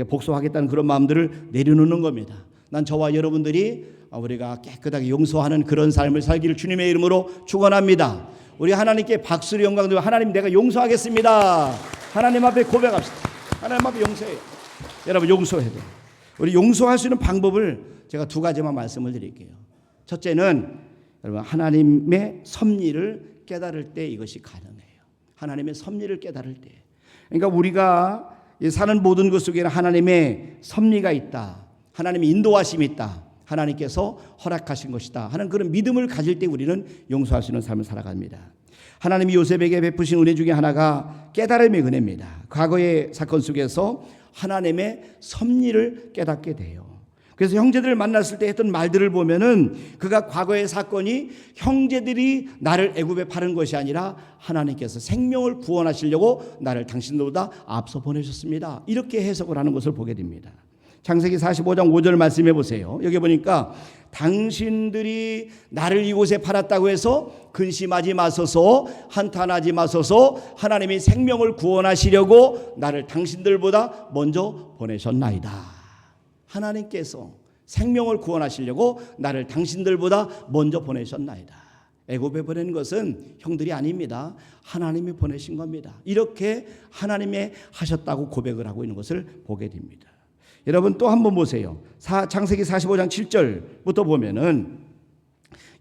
복수하겠다는 그런 마음들을 내려놓는 겁니다. 난 저와 여러분들이 우리가 깨끗하게 용서하는 그런 삶을 살기를 주님의 이름으로 축원합니다. 우리 하나님께 박수를 영광 드리고, 하나님, 내가 용서하겠습니다. 하나님 앞에 고백합시다. 하나님 앞에 용서해요. 여러분, 용서해야 돼요. 우리 용서할 수 있는 방법을 제가 두 가지만 말씀을 드릴게요. 첫째는 여러분, 하나님의 섭리를 깨달을 때 이것이 가능해요. 하나님의 섭리를 깨달을 때. 그러니까 우리가 사는 모든 것 속에는 하나님의 섭리가 있다. 하나님의 인도하심이 있다. 하나님께서 허락하신 것이다 하는 그런 믿음을 가질 때 우리는 용서할 수 있는 삶을 살아갑니다. 하나님이 요셉에게 베푸신 은혜 중에 하나가 깨달음의 은혜입니다. 과거의 사건 속에서 하나님의 섭리를 깨닫게 돼요. 그래서 형제들을 만났을 때 했던 말들을 보면은 그가 과거의 사건이 형제들이 나를 애굽에 파는 것이 아니라 하나님께서 생명을 구원하시려고 나를 당신들보다 앞서 보내셨습니다. 이렇게 해석을 하는 것을 보게 됩니다. 창세기 45장 5절 말씀해 보세요. 여기 보니까 당신들이 나를 이곳에 팔았다고 해서 근심하지 마소서, 한탄하지 마소서, 하나님이 생명을 구원하시려고 나를 당신들보다 먼저 보내셨나이다. 하나님께서 생명을 구원하시려고 나를 당신들보다 먼저 보내셨나이다. 애굽에 보낸 것은 형들이 아닙니다. 하나님이 보내신 겁니다. 이렇게 하나님의 하셨다고 고백을 하고 있는 것을 보게 됩니다. 여러분, 또 한번 보세요. 창세기 45장 7절부터 보면은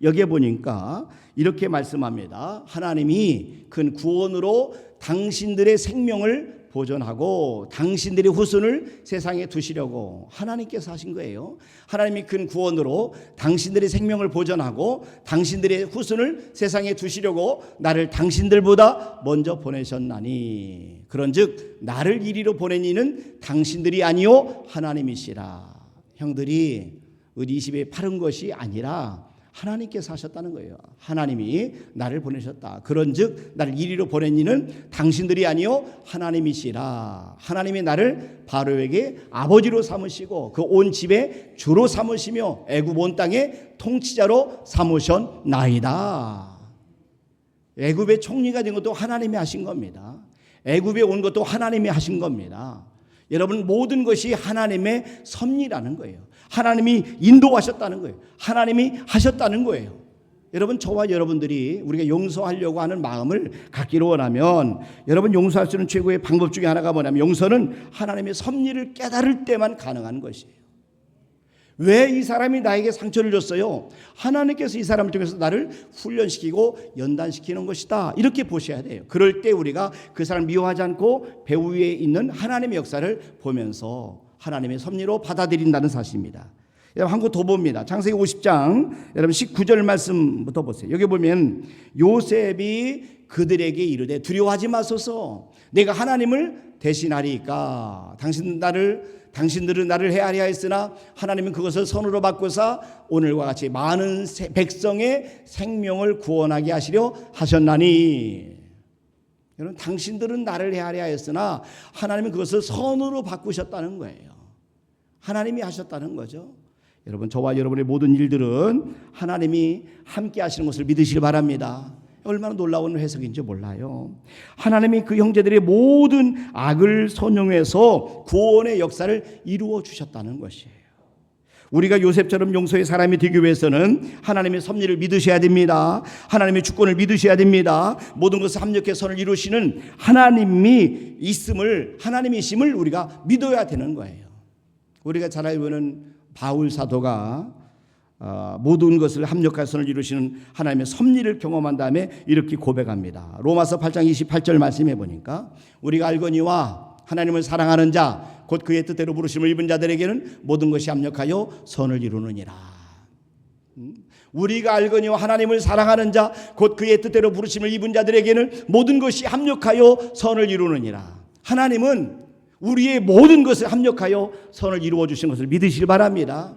여기에 보니까 이렇게 말씀합니다. 하나님이 큰 구원으로 당신들의 생명을 보존하고 당신들의 후손을 세상에 두시려고 하나님께서 하신 거예요. 하나님이 큰 구원으로 당신들의 생명을 보존하고 당신들의 후손을 세상에 두시려고 나를 당신들보다 먼저 보내셨나니 그런즉 나를 이리로 보낸 이는 당신들이 아니요 하나님이시라. 형들이 이 집에 파는 것이 아니라 하나님께서 하셨다는 거예요. 하나님이 나를 보내셨다. 그런즉 나를 이리로 보낸 이는 당신들이 아니요 하나님이시라. 하나님이 나를 바로에게 아버지로 삼으시고 그 온 집에 주로 삼으시며 애굽 온 땅의 통치자로 삼으셨나이다. 애굽의 총리가 된 것도 하나님이 하신 겁니다. 애굽에 온 것도 하나님이 하신 겁니다. 여러분, 모든 것이 하나님의 섭리라는 거예요. 하나님이 인도하셨다는 거예요. 하나님이 하셨다는 거예요. 여러분, 저와 여러분들이 우리가 용서하려고 하는 마음을 갖기를 원하면 여러분, 용서할 수 있는 최고의 방법 중에 하나가 뭐냐면 용서는 하나님의 섭리를 깨달을 때만 가능한 것이에요. 왜 이 사람이 나에게 상처를 줬어요? 하나님께서 이 사람을 통해서 나를 훈련시키고 연단시키는 것이다. 이렇게 보셔야 돼요. 그럴 때 우리가 그 사람을 미워하지 않고 배후 위에 있는 하나님의 역사를 보면서 하나님의 섭리로 받아들인다는 사실입니다. 여러분, 한 거 더 봅니다. 창세기 50장 여러분 19절 말씀부터 보세요. 여기 보면 요셉이 그들에게 이르되 두려워하지 마소서, 내가 하나님을 대신하리까. 당신들은 나를 헤아려 했으나 하나님은 그것을 선으로 바꾸사 오늘과 같이 많은 백성의 생명을 구원하게 하시려 하셨나니. 여러분, 당신들은 나를 헤아려 했으나 하나님은 그것을 선으로 바꾸셨다는 거예요. 하나님이 하셨다는 거죠. 여러분, 저와 여러분의 모든 일들은 하나님이 함께 하시는 것을 믿으시길 바랍니다. 얼마나 놀라운 해석인지 몰라요. 하나님이 그 형제들의 모든 악을 선용해서 구원의 역사를 이루어 주셨다는 것이에요. 우리가 요셉처럼 용서의 사람이 되기 위해서는 하나님의 섭리를 믿으셔야 됩니다. 하나님의 주권을 믿으셔야 됩니다. 모든 것을 합력해 선을 이루시는 하나님이 있음을 우리가 믿어야 되는 거예요. 우리가 잘 알고 있는 바울 사도가 모든 것을 합력한 선을 이루시는 하나님의 섭리를 경험한 다음에 이렇게 고백합니다. 로마서 8장 28절 말씀해 보니까 우리가 알거니와 하나님을 사랑하는 자 곧 그의 뜻대로 부르심을 입은 자들에게는 모든 것이 합력하여 선을 이루느니라. 우리가 알거니와 하나님을 사랑하는 자 곧 그의 뜻대로 부르심을 입은 자들에게는 모든 것이 합력하여 선을 이루느니라. 하나님은 우리의 모든 것을 합력하여 선을 이루어 주신 것을 믿으시길 바랍니다.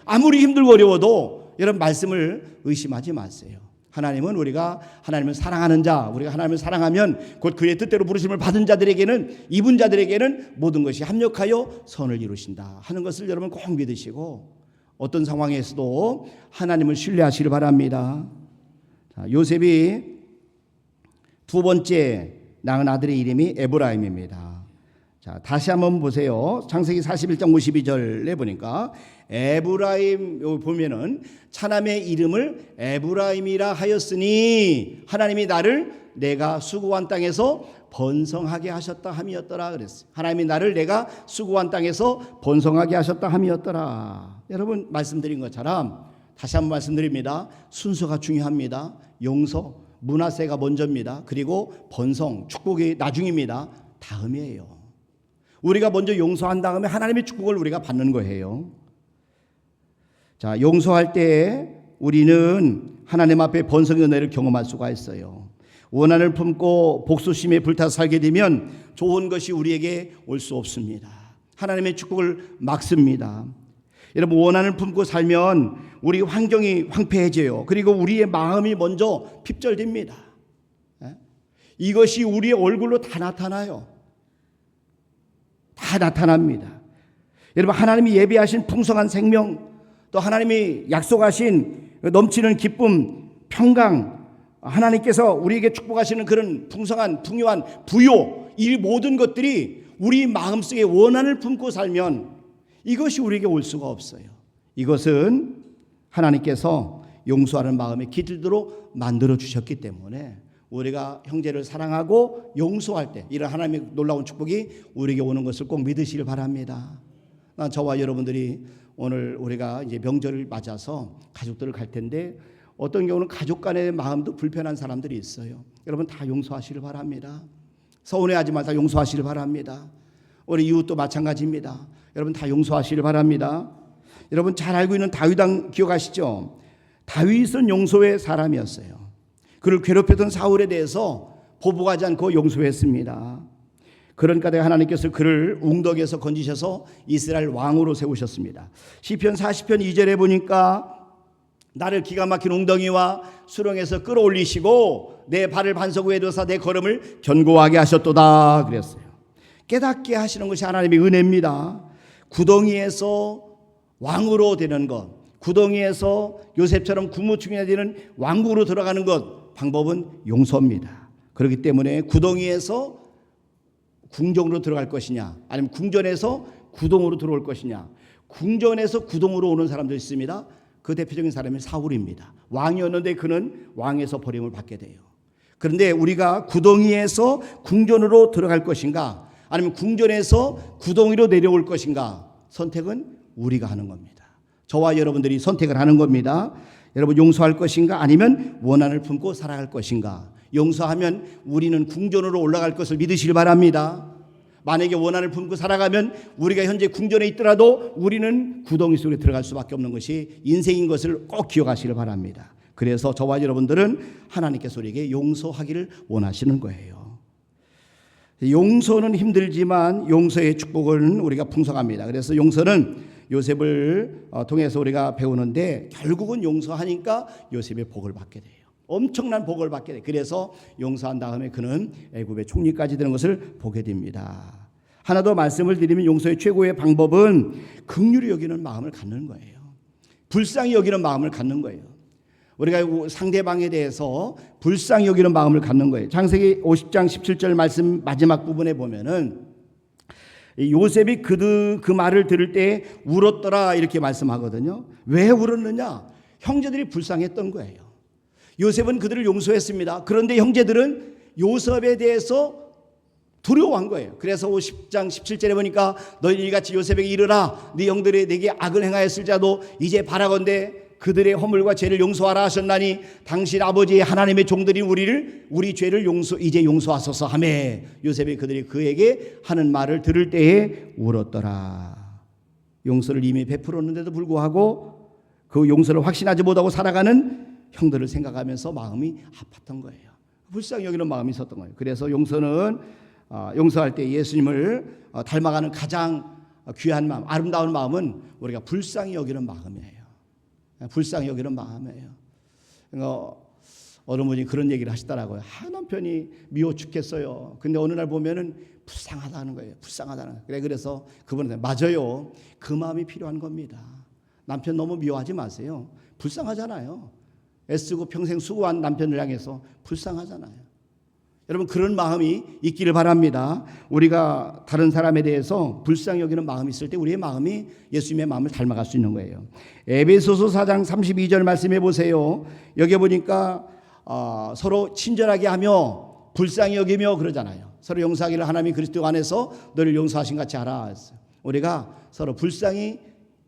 아무리 힘들고 어려워도 여러분 말씀을 의심하지 마세요. 하나님은 우리가 하나님을 사랑하는 자, 우리가 하나님을 사랑하면 곧 그의 뜻대로 부르심을 받은 자들에게는, 입은 자들에게는 모든 것이 합력하여 선을 이루신다 하는 것을 여러분 꼭 믿으시고 어떤 상황에서도 하나님을 신뢰하시길 바랍니다. 자, 요셉이 두 번째 낳은 아들의 이름이 에브라임입니다. 자, 다시 한번 보세요. 창세기 41장 52절에 보니까 에브라임 보면은 차남의 이름을 에브라임이라 하였으니 하나님이 나를 내가 수고한 땅에서 번성하게 하셨다 함이었더라 그랬어요. 하나님이 나를 내가 수고한 땅에서 번성하게 하셨다 함이었더라. 여러분 말씀드린 것처럼 다시 한번 말씀드립니다. 순서가 중요합니다. 용서, 문화세가 먼저입니다. 그리고 번성, 축복이 나중입니다. 다음이에요. 우리가 먼저 용서한 다음에 하나님의 축복을 우리가 받는 거예요. 자, 용서할 때 우리는 하나님 앞에 번성의 은혜를 경험할 수가 있어요. 원한을 품고 복수심에 불타서 살게 되면 좋은 것이 우리에게 올 수 없습니다. 하나님의 축복을 막습니다. 여러분, 원한을 품고 살면 우리 환경이 황폐해져요. 그리고 우리의 마음이 먼저 핍절됩니다. 이것이 우리의 얼굴로 다 나타나요. 다 나타납니다. 여러분, 하나님이 예비하신 풍성한 생명, 또 하나님이 약속하신 넘치는 기쁨, 평강, 하나님께서 우리에게 축복하시는 그런 풍성한 풍요한 부요, 이 모든 것들이 우리 마음속에 원한을 품고 살면 이것이 우리에게 올 수가 없어요. 이것은 하나님께서 용서하는 마음의 기질대로 만들어 주셨기 때문에 우리가 형제를 사랑하고 용서할 때 이런 하나님의 놀라운 축복이 우리에게 오는 것을 꼭 믿으시길 바랍니다. 저와 여러분들이 오늘 우리가 이제 명절을 맞아서 가족들을 갈 텐데 어떤 경우는 가족 간의 마음도 불편한 사람들이 있어요. 여러분 다 용서하시길 바랍니다. 서운해하지 말고 용서하시길 바랍니다. 우리 이웃도 마찬가지입니다. 여러분 다 용서하시길 바랍니다. 여러분 잘 알고 있는 다윗 왕 기억하시죠? 다윗은 용서의 사람이었어요. 그를 괴롭혔던 사울에 대해서 보복하지 않고 용서했습니다. 그러니까 하나님께서 그를 웅덕에서 건지셔서 이스라엘 왕으로 세우셨습니다. 시편 40편 2절에 보니까 나를 기가 막힌 웅덩이와 수렁에서 끌어올리시고 내 발을 반석 위에 두사 내 걸음을 견고하게 하셨도다 그랬어요. 깨닫게 하시는 것이 하나님의 은혜입니다. 구덩이에서 왕으로 되는 것, 구덩이에서 요셉처럼 국무총리가 되는 왕국으로 들어가는 것, 방법은 용서입니다. 그렇기 때문에 구덩이에서 궁정으로 들어갈 것이냐, 아니면 궁전에서 구동으로 들어올 것이냐. 궁전에서 구동으로 오는 사람도 있습니다. 그 대표적인 사람이 사울입니다. 왕이었는데 그는 왕에서 버림을 받게 돼요. 그런데 우리가 구덩이에서 궁전으로 들어갈 것인가, 아니면 궁전에서 구덩이로 내려올 것인가, 선택은 우리가 하는 겁니다. 저와 여러분들이 선택을 하는 겁니다. 여러분 용서할 것인가, 아니면 원한을 품고 살아갈 것인가. 용서하면 우리는 궁전으로 올라갈 것을 믿으시길 바랍니다. 만약에 원한을 품고 살아가면 우리가 현재 궁전에 있더라도 우리는 구덩이 속에 들어갈 수밖에 없는 것이 인생인 것을 꼭 기억하시길 바랍니다. 그래서 저와 여러분들은 하나님께서 우리에게 용서하기를 원하시는 거예요. 용서는 힘들지만 용서의 축복은 우리가 풍성합니다. 그래서 용서는 요셉을 통해서 우리가 배우는데 결국은 용서하니까 요셉의 복을 받게 돼요. 엄청난 복을 받게 돼요. 그래서 용서한 다음에 그는 애굽의 총리까지 되는 것을 보게 됩니다. 하나 더 말씀을 드리면 용서의 최고의 방법은 긍휼히 여기는 마음을 갖는 거예요. 불쌍히 여기는 마음을 갖는 거예요. 우리가 상대방에 대해서 불쌍히 여기는 마음을 갖는 거예요. 창세기 50장 17절 말씀 마지막 부분에 보면은 요셉이 그 말을 들을 때 울었더라 이렇게 말씀하거든요. 왜 울었느냐? 형제들이 불쌍했던 거예요. 요셉은 그들을 용서했습니다. 그런데 형제들은 요셉에 대해서 두려워한 거예요. 그래서 50장 17절에 보니까 너희 이같이 요셉에게 이르라 네 형들이 내게 악을 행하였을지라도 이제 바라건대 그들의 허물과 죄를 용서하라 하셨나니 당신 아버지 하나님의 종들이 우리 죄를 이제 용서하소서 하며 요셉이 그들이 그에게 하는 말을 들을 때에 울었더라. 용서를 이미 베풀었는데도 불구하고 그 용서를 확신하지 못하고 살아가는 형들을 생각하면서 마음이 아팠던 거예요. 불쌍히 여기는 마음이 있었던 거예요. 그래서 용서는 용서할 때 예수님을 닮아가는 가장 귀한 마음, 아름다운 마음은 우리가 불쌍히 여기는 마음이에요. 불쌍히 여기는 마음이에요. 어느 분이 그런 얘기를 하시더라고요. 남편이 미워 죽겠어요. 근데 어느 날 보면은 불쌍하다는 거예요. 불쌍하다는 거예요. 그래서 그분한테 맞아요. 그 마음이 필요한 겁니다. 남편 너무 미워하지 마세요. 불쌍하잖아요. 애쓰고 평생 수고한 남편을 향해서 불쌍하잖아요. 여러분 그런 마음이 있기를 바랍니다. 우리가 다른 사람에 대해서 불쌍히 여기는 마음이 있을 때 우리의 마음이 예수님의 마음을 닮아갈 수 있는 거예요. 에베소서 4장 32절 말씀해 보세요. 여기 보니까 서로 친절하게 하며 불쌍히 여기며 그러잖아요. 서로 용서하기를 하나님이 그리스도 안에서 너를 용서하신 같이 하라. 우리가 서로 불쌍히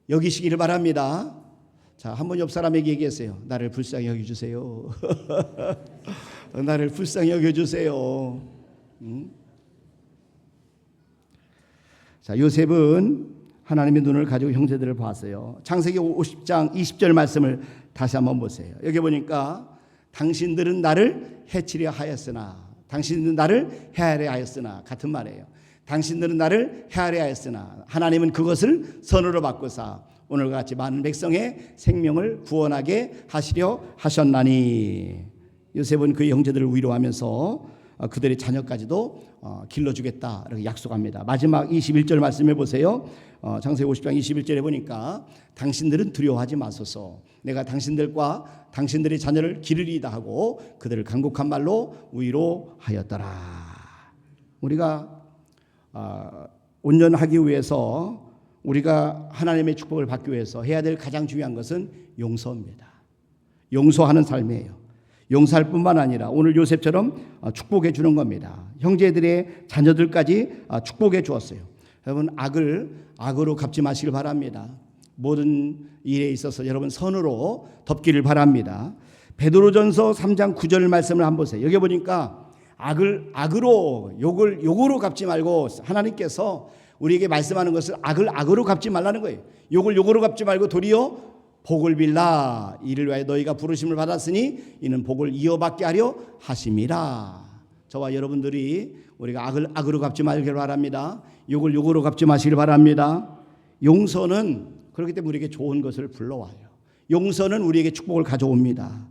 여기시기를 바랍니다. 자, 한번 옆 사람에게 얘기했어요. 나를 불쌍히 여겨주세요. 나를 불쌍히 여겨주세요. 자, 요셉은 하나님의 눈을 가지고 형제들을 봤어요. 창세기 50장 20절 말씀을 다시 한번 보세요. 여기 보니까 당신들은 나를 해치려 하였으나 당신들은 나를 해하려 하였으나 같은 말이에요. 당신들은 나를 해하려 하였으나 하나님은 그것을 선으로 바꾸사 오늘과 같이 많은 백성의 생명을 구원하게 하시려 하셨나니. 요셉은 그의 형제들을 위로하면서 그들의 자녀까지도 길러주겠다 이렇게 약속합니다. 마지막 21절 말씀해 보세요. 창세기 50장 21절에 보니까 당신들은 두려워하지 마소서 내가 당신들과 당신들의 자녀를 기르리이다 하고 그들을 간곡한 말로 위로하였더라. 우리가 온전하기 위해서 우리가 하나님의 축복을 받기 위해서 해야 될 가장 중요한 것은 용서입니다. 용서하는 삶이에요. 용서할 뿐만 아니라 오늘 요셉처럼 축복해 주는 겁니다. 형제들의 자녀들까지 축복해 주었어요. 여러분 악으로 갚지 마시길 바랍니다. 모든 일에 있어서 여러분 선으로 덮기를 바랍니다. 베드로전서 3장 9절 말씀을 한번 보세요. 여기 보니까 악으로 욕으로 갚지 말고 하나님께서 우리에게 말씀하는 것을 악으로 갚지 말라는 거예요. 욕으로 갚지 말고 도리어 복을 빌라 이를 위하여 너희가 부르심을 받았으니 이는 복을 이어받게 하려 하심이라. 저와 여러분들이 우리가 악으로 갚지 말기를 바랍니다. 욕으로 갚지 마시길 바랍니다. 용서는 그렇기 때문에 우리에게 좋은 것을 불러와요. 용서는 우리에게 축복을 가져옵니다.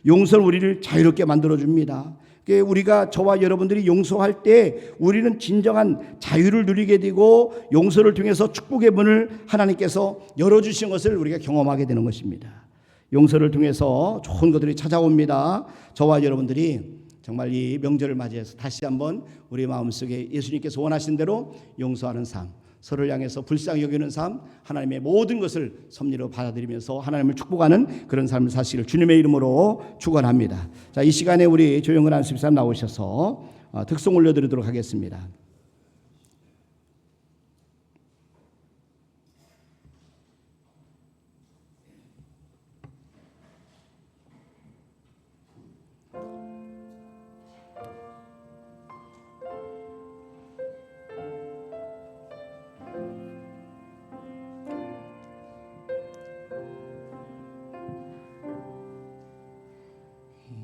용서는 우리를 자유롭게 만들어줍니다. 우리가 저와 여러분들이 용서할 때 우리는 진정한 자유를 누리게 되고 용서를 통해서 축복의 문을 하나님께서 열어주신 것을 우리가 경험하게 되는 것입니다. 용서를 통해서 좋은 것들이 찾아옵니다. 저와 여러분들이 정말 이 명절을 맞이해서 다시 한번 우리 마음속에 예수님께서 원하신 대로 용서하는 삶, 서로를 향해서 불쌍히 여기는 삶, 하나님의 모든 것을 섭리로 받아들이면서 하나님을 축복하는 그런 삶을 사시기를 주님의 이름으로 축원합니다. 자, 이 시간에 우리 조영근 안수집사님 나오셔서 특송 올려드리도록 하겠습니다.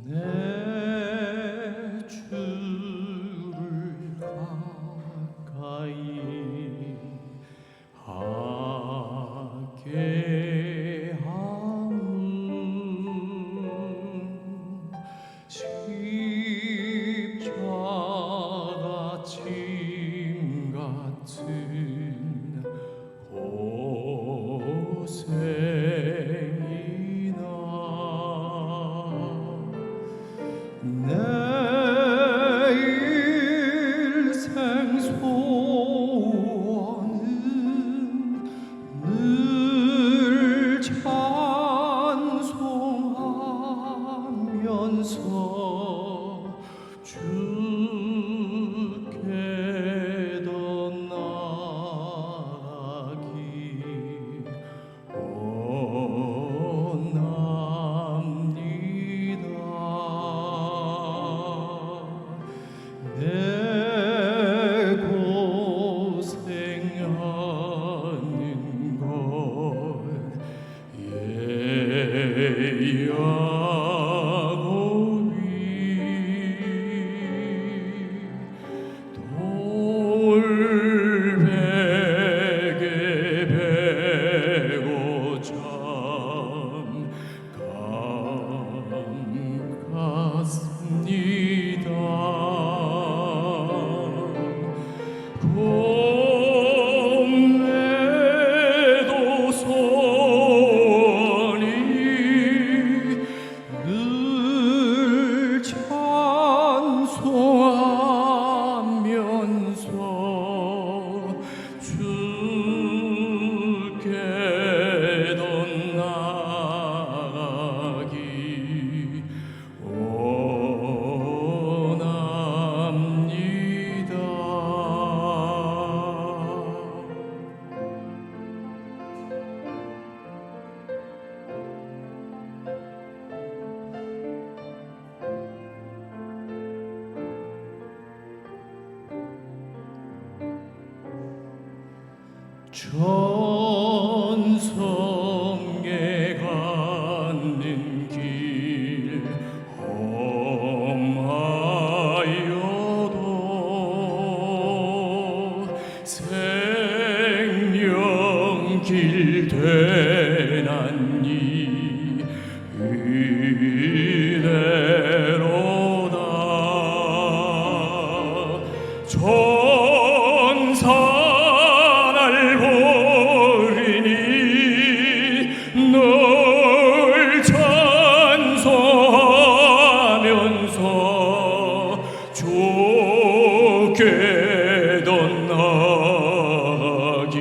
내 주를 가 천성에 가는 길 험하여도 생명길 되나니 은혜로다. 천사 날 보리니 널 찬송하면서 좋게 덧나기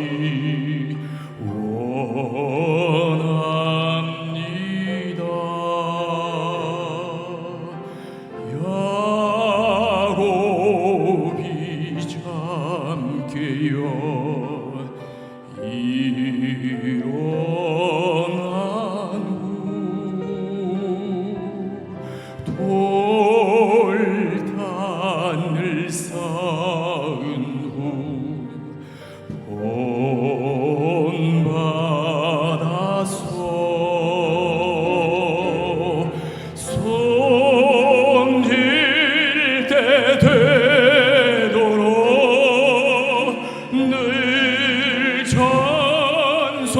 원합니다. 야곱이 참게여 일어난 후 돌단을 쌓은 후 본받아서 손질 때 되도록 늘 찬송하면서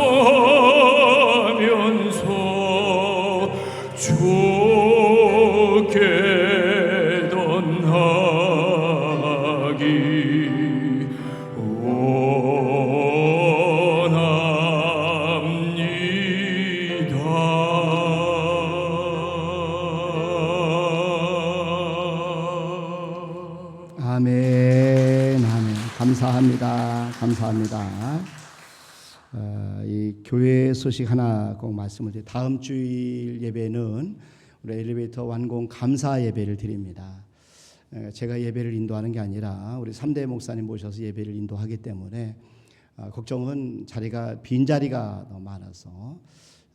좋게 덧나기 원합니다. 아멘, 아멘. 감사합니다. 감사합니다. 이 교회 소식 하나 꼭 말씀을 드려요. 다음 주일 예배는 우리 엘리베이터 완공 감사 예배를 드립니다. 제가 예배를 인도하는 게 아니라 우리 3대 목사님 모셔서 예배를 인도하기 때문에 걱정은 자리가 빈 자리가 너무 많아서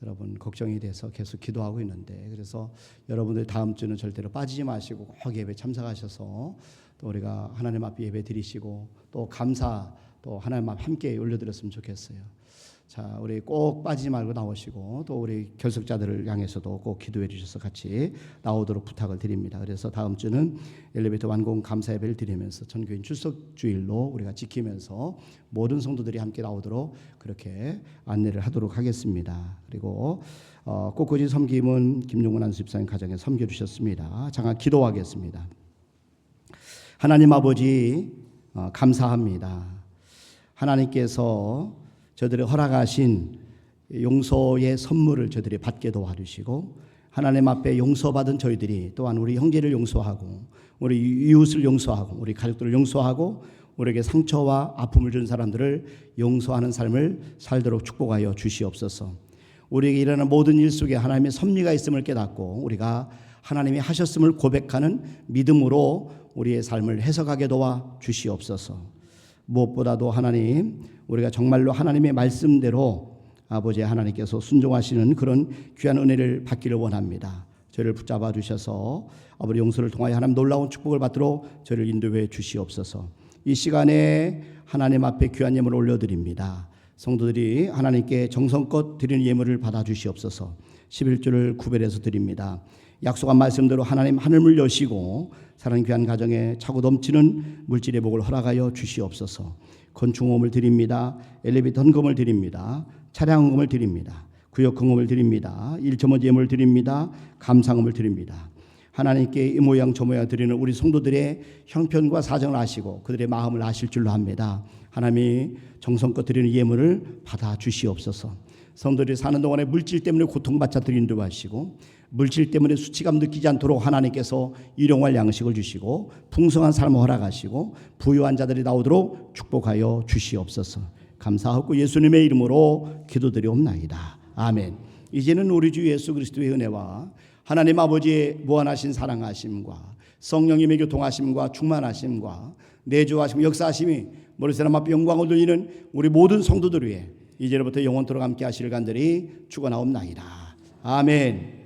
여러분 걱정이 돼서 계속 기도하고 있는데, 그래서 여러분들 다음 주는 절대로 빠지지 마시고 꼭 예배 참석하셔서 또 우리가 하나님 앞에 예배 드리시고 또 감사 또 하나님 앞에 함께 올려드렸으면 좋겠어요. 자, 우리 꼭 빠지지 말고 나오시고 또 우리 결석자들을 향해서도 꼭 기도해 주셔서 같이 나오도록 부탁을 드립니다. 그래서 다음 주는 엘리베이터 완공 감사 예배를 드리면서 전교인 출석 주일로 우리가 지키면서 모든 성도들이 함께 나오도록 그렇게 안내를 하도록 하겠습니다. 그리고 꽃꽂이 섬김은 김용근 안수집사님 가정에 섬겨주셨습니다. 잠깐 기도하겠습니다. 하나님 아버지 감사합니다. 하나님께서 저들이 허락하신 용서의 선물을 저들이 받게 도와주시고 하나님 앞에 용서받은 저희들이 또한 우리 형제를 용서하고 우리 이웃을 용서하고 우리 가족들을 용서하고 우리에게 상처와 아픔을 준 사람들을 용서하는 삶을 살도록 축복하여 주시옵소서. 우리에게 일어나는 모든 일 속에 하나님의 섭리가 있음을 깨닫고 우리가 하나님이 하셨음을 고백하는 믿음으로 우리의 삶을 해석하게 도와 주시옵소서. 무엇보다도 하나님, 우리가 정말로 하나님의 말씀대로 아버지 하나님께서 순종하시는 그런 귀한 은혜를 받기를 원합니다. 저를 붙잡아 주셔서 아버지 용서를 통하여 하나님 놀라운 축복을 받도록 저를 인도해 주시옵소서. 이 시간에 하나님 앞에 귀한 예물을 올려드립니다. 성도들이 하나님께 정성껏 드리는 예물을 받아 주시옵소서. 11조를 구별해서 드립니다. 약속한 말씀대로 하나님 하늘을 여시고 사랑 귀한 가정에 차고 넘치는 물질의 복을 허락하여 주시옵소서. 건축원금을 드립니다. 엘리베이터 헌금을 드립니다. 차량 헌금을 드립니다. 구역 헌금을 드립니다. 1.5 예물을 드립니다. 감사금을 드립니다. 하나님께 이 모양 저 모양 드리는 우리 성도들의 형편과 사정을 아시고 그들의 마음을 아실 줄로 합니다. 하나님이 정성껏 드리는 예물을 받아 주시옵소서. 성도들이 사는 동안에 물질 때문에 고통받자 드린다고 하시고 물질 때문에 수치감 느끼지 않도록 하나님께서 일용할 양식을 주시고 풍성한 삶을 허락하시고 부유한 자들이 나오도록 축복하여 주시옵소서. 감사하고 예수님의 이름으로 기도드리옵나이다. 아멘. 이제는 우리 주 예수 그리스도의 은혜와 하나님 아버지의 무한하신 사랑하심과 성령님의 교통하심과 충만하심과 내주하심 역사하심이 모든 사람 앞에 영광을 돌리는 우리 모든 성도들 위해 이제로부터 영원토록 함께 하시를 간절히 축원하옵나이다. 아멘.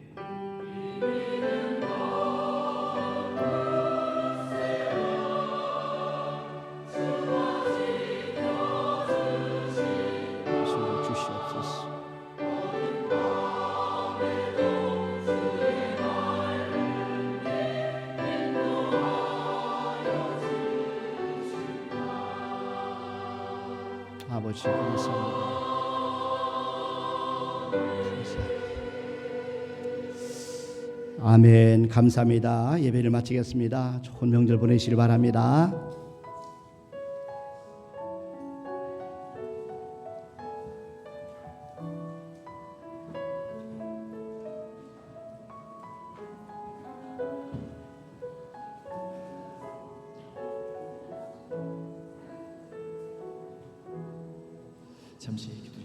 주시겠습니다. 아멘. 감사합니다. 예배를 마치겠습니다. 좋은 명절 보내시길 바랍니다. 잠시 기도해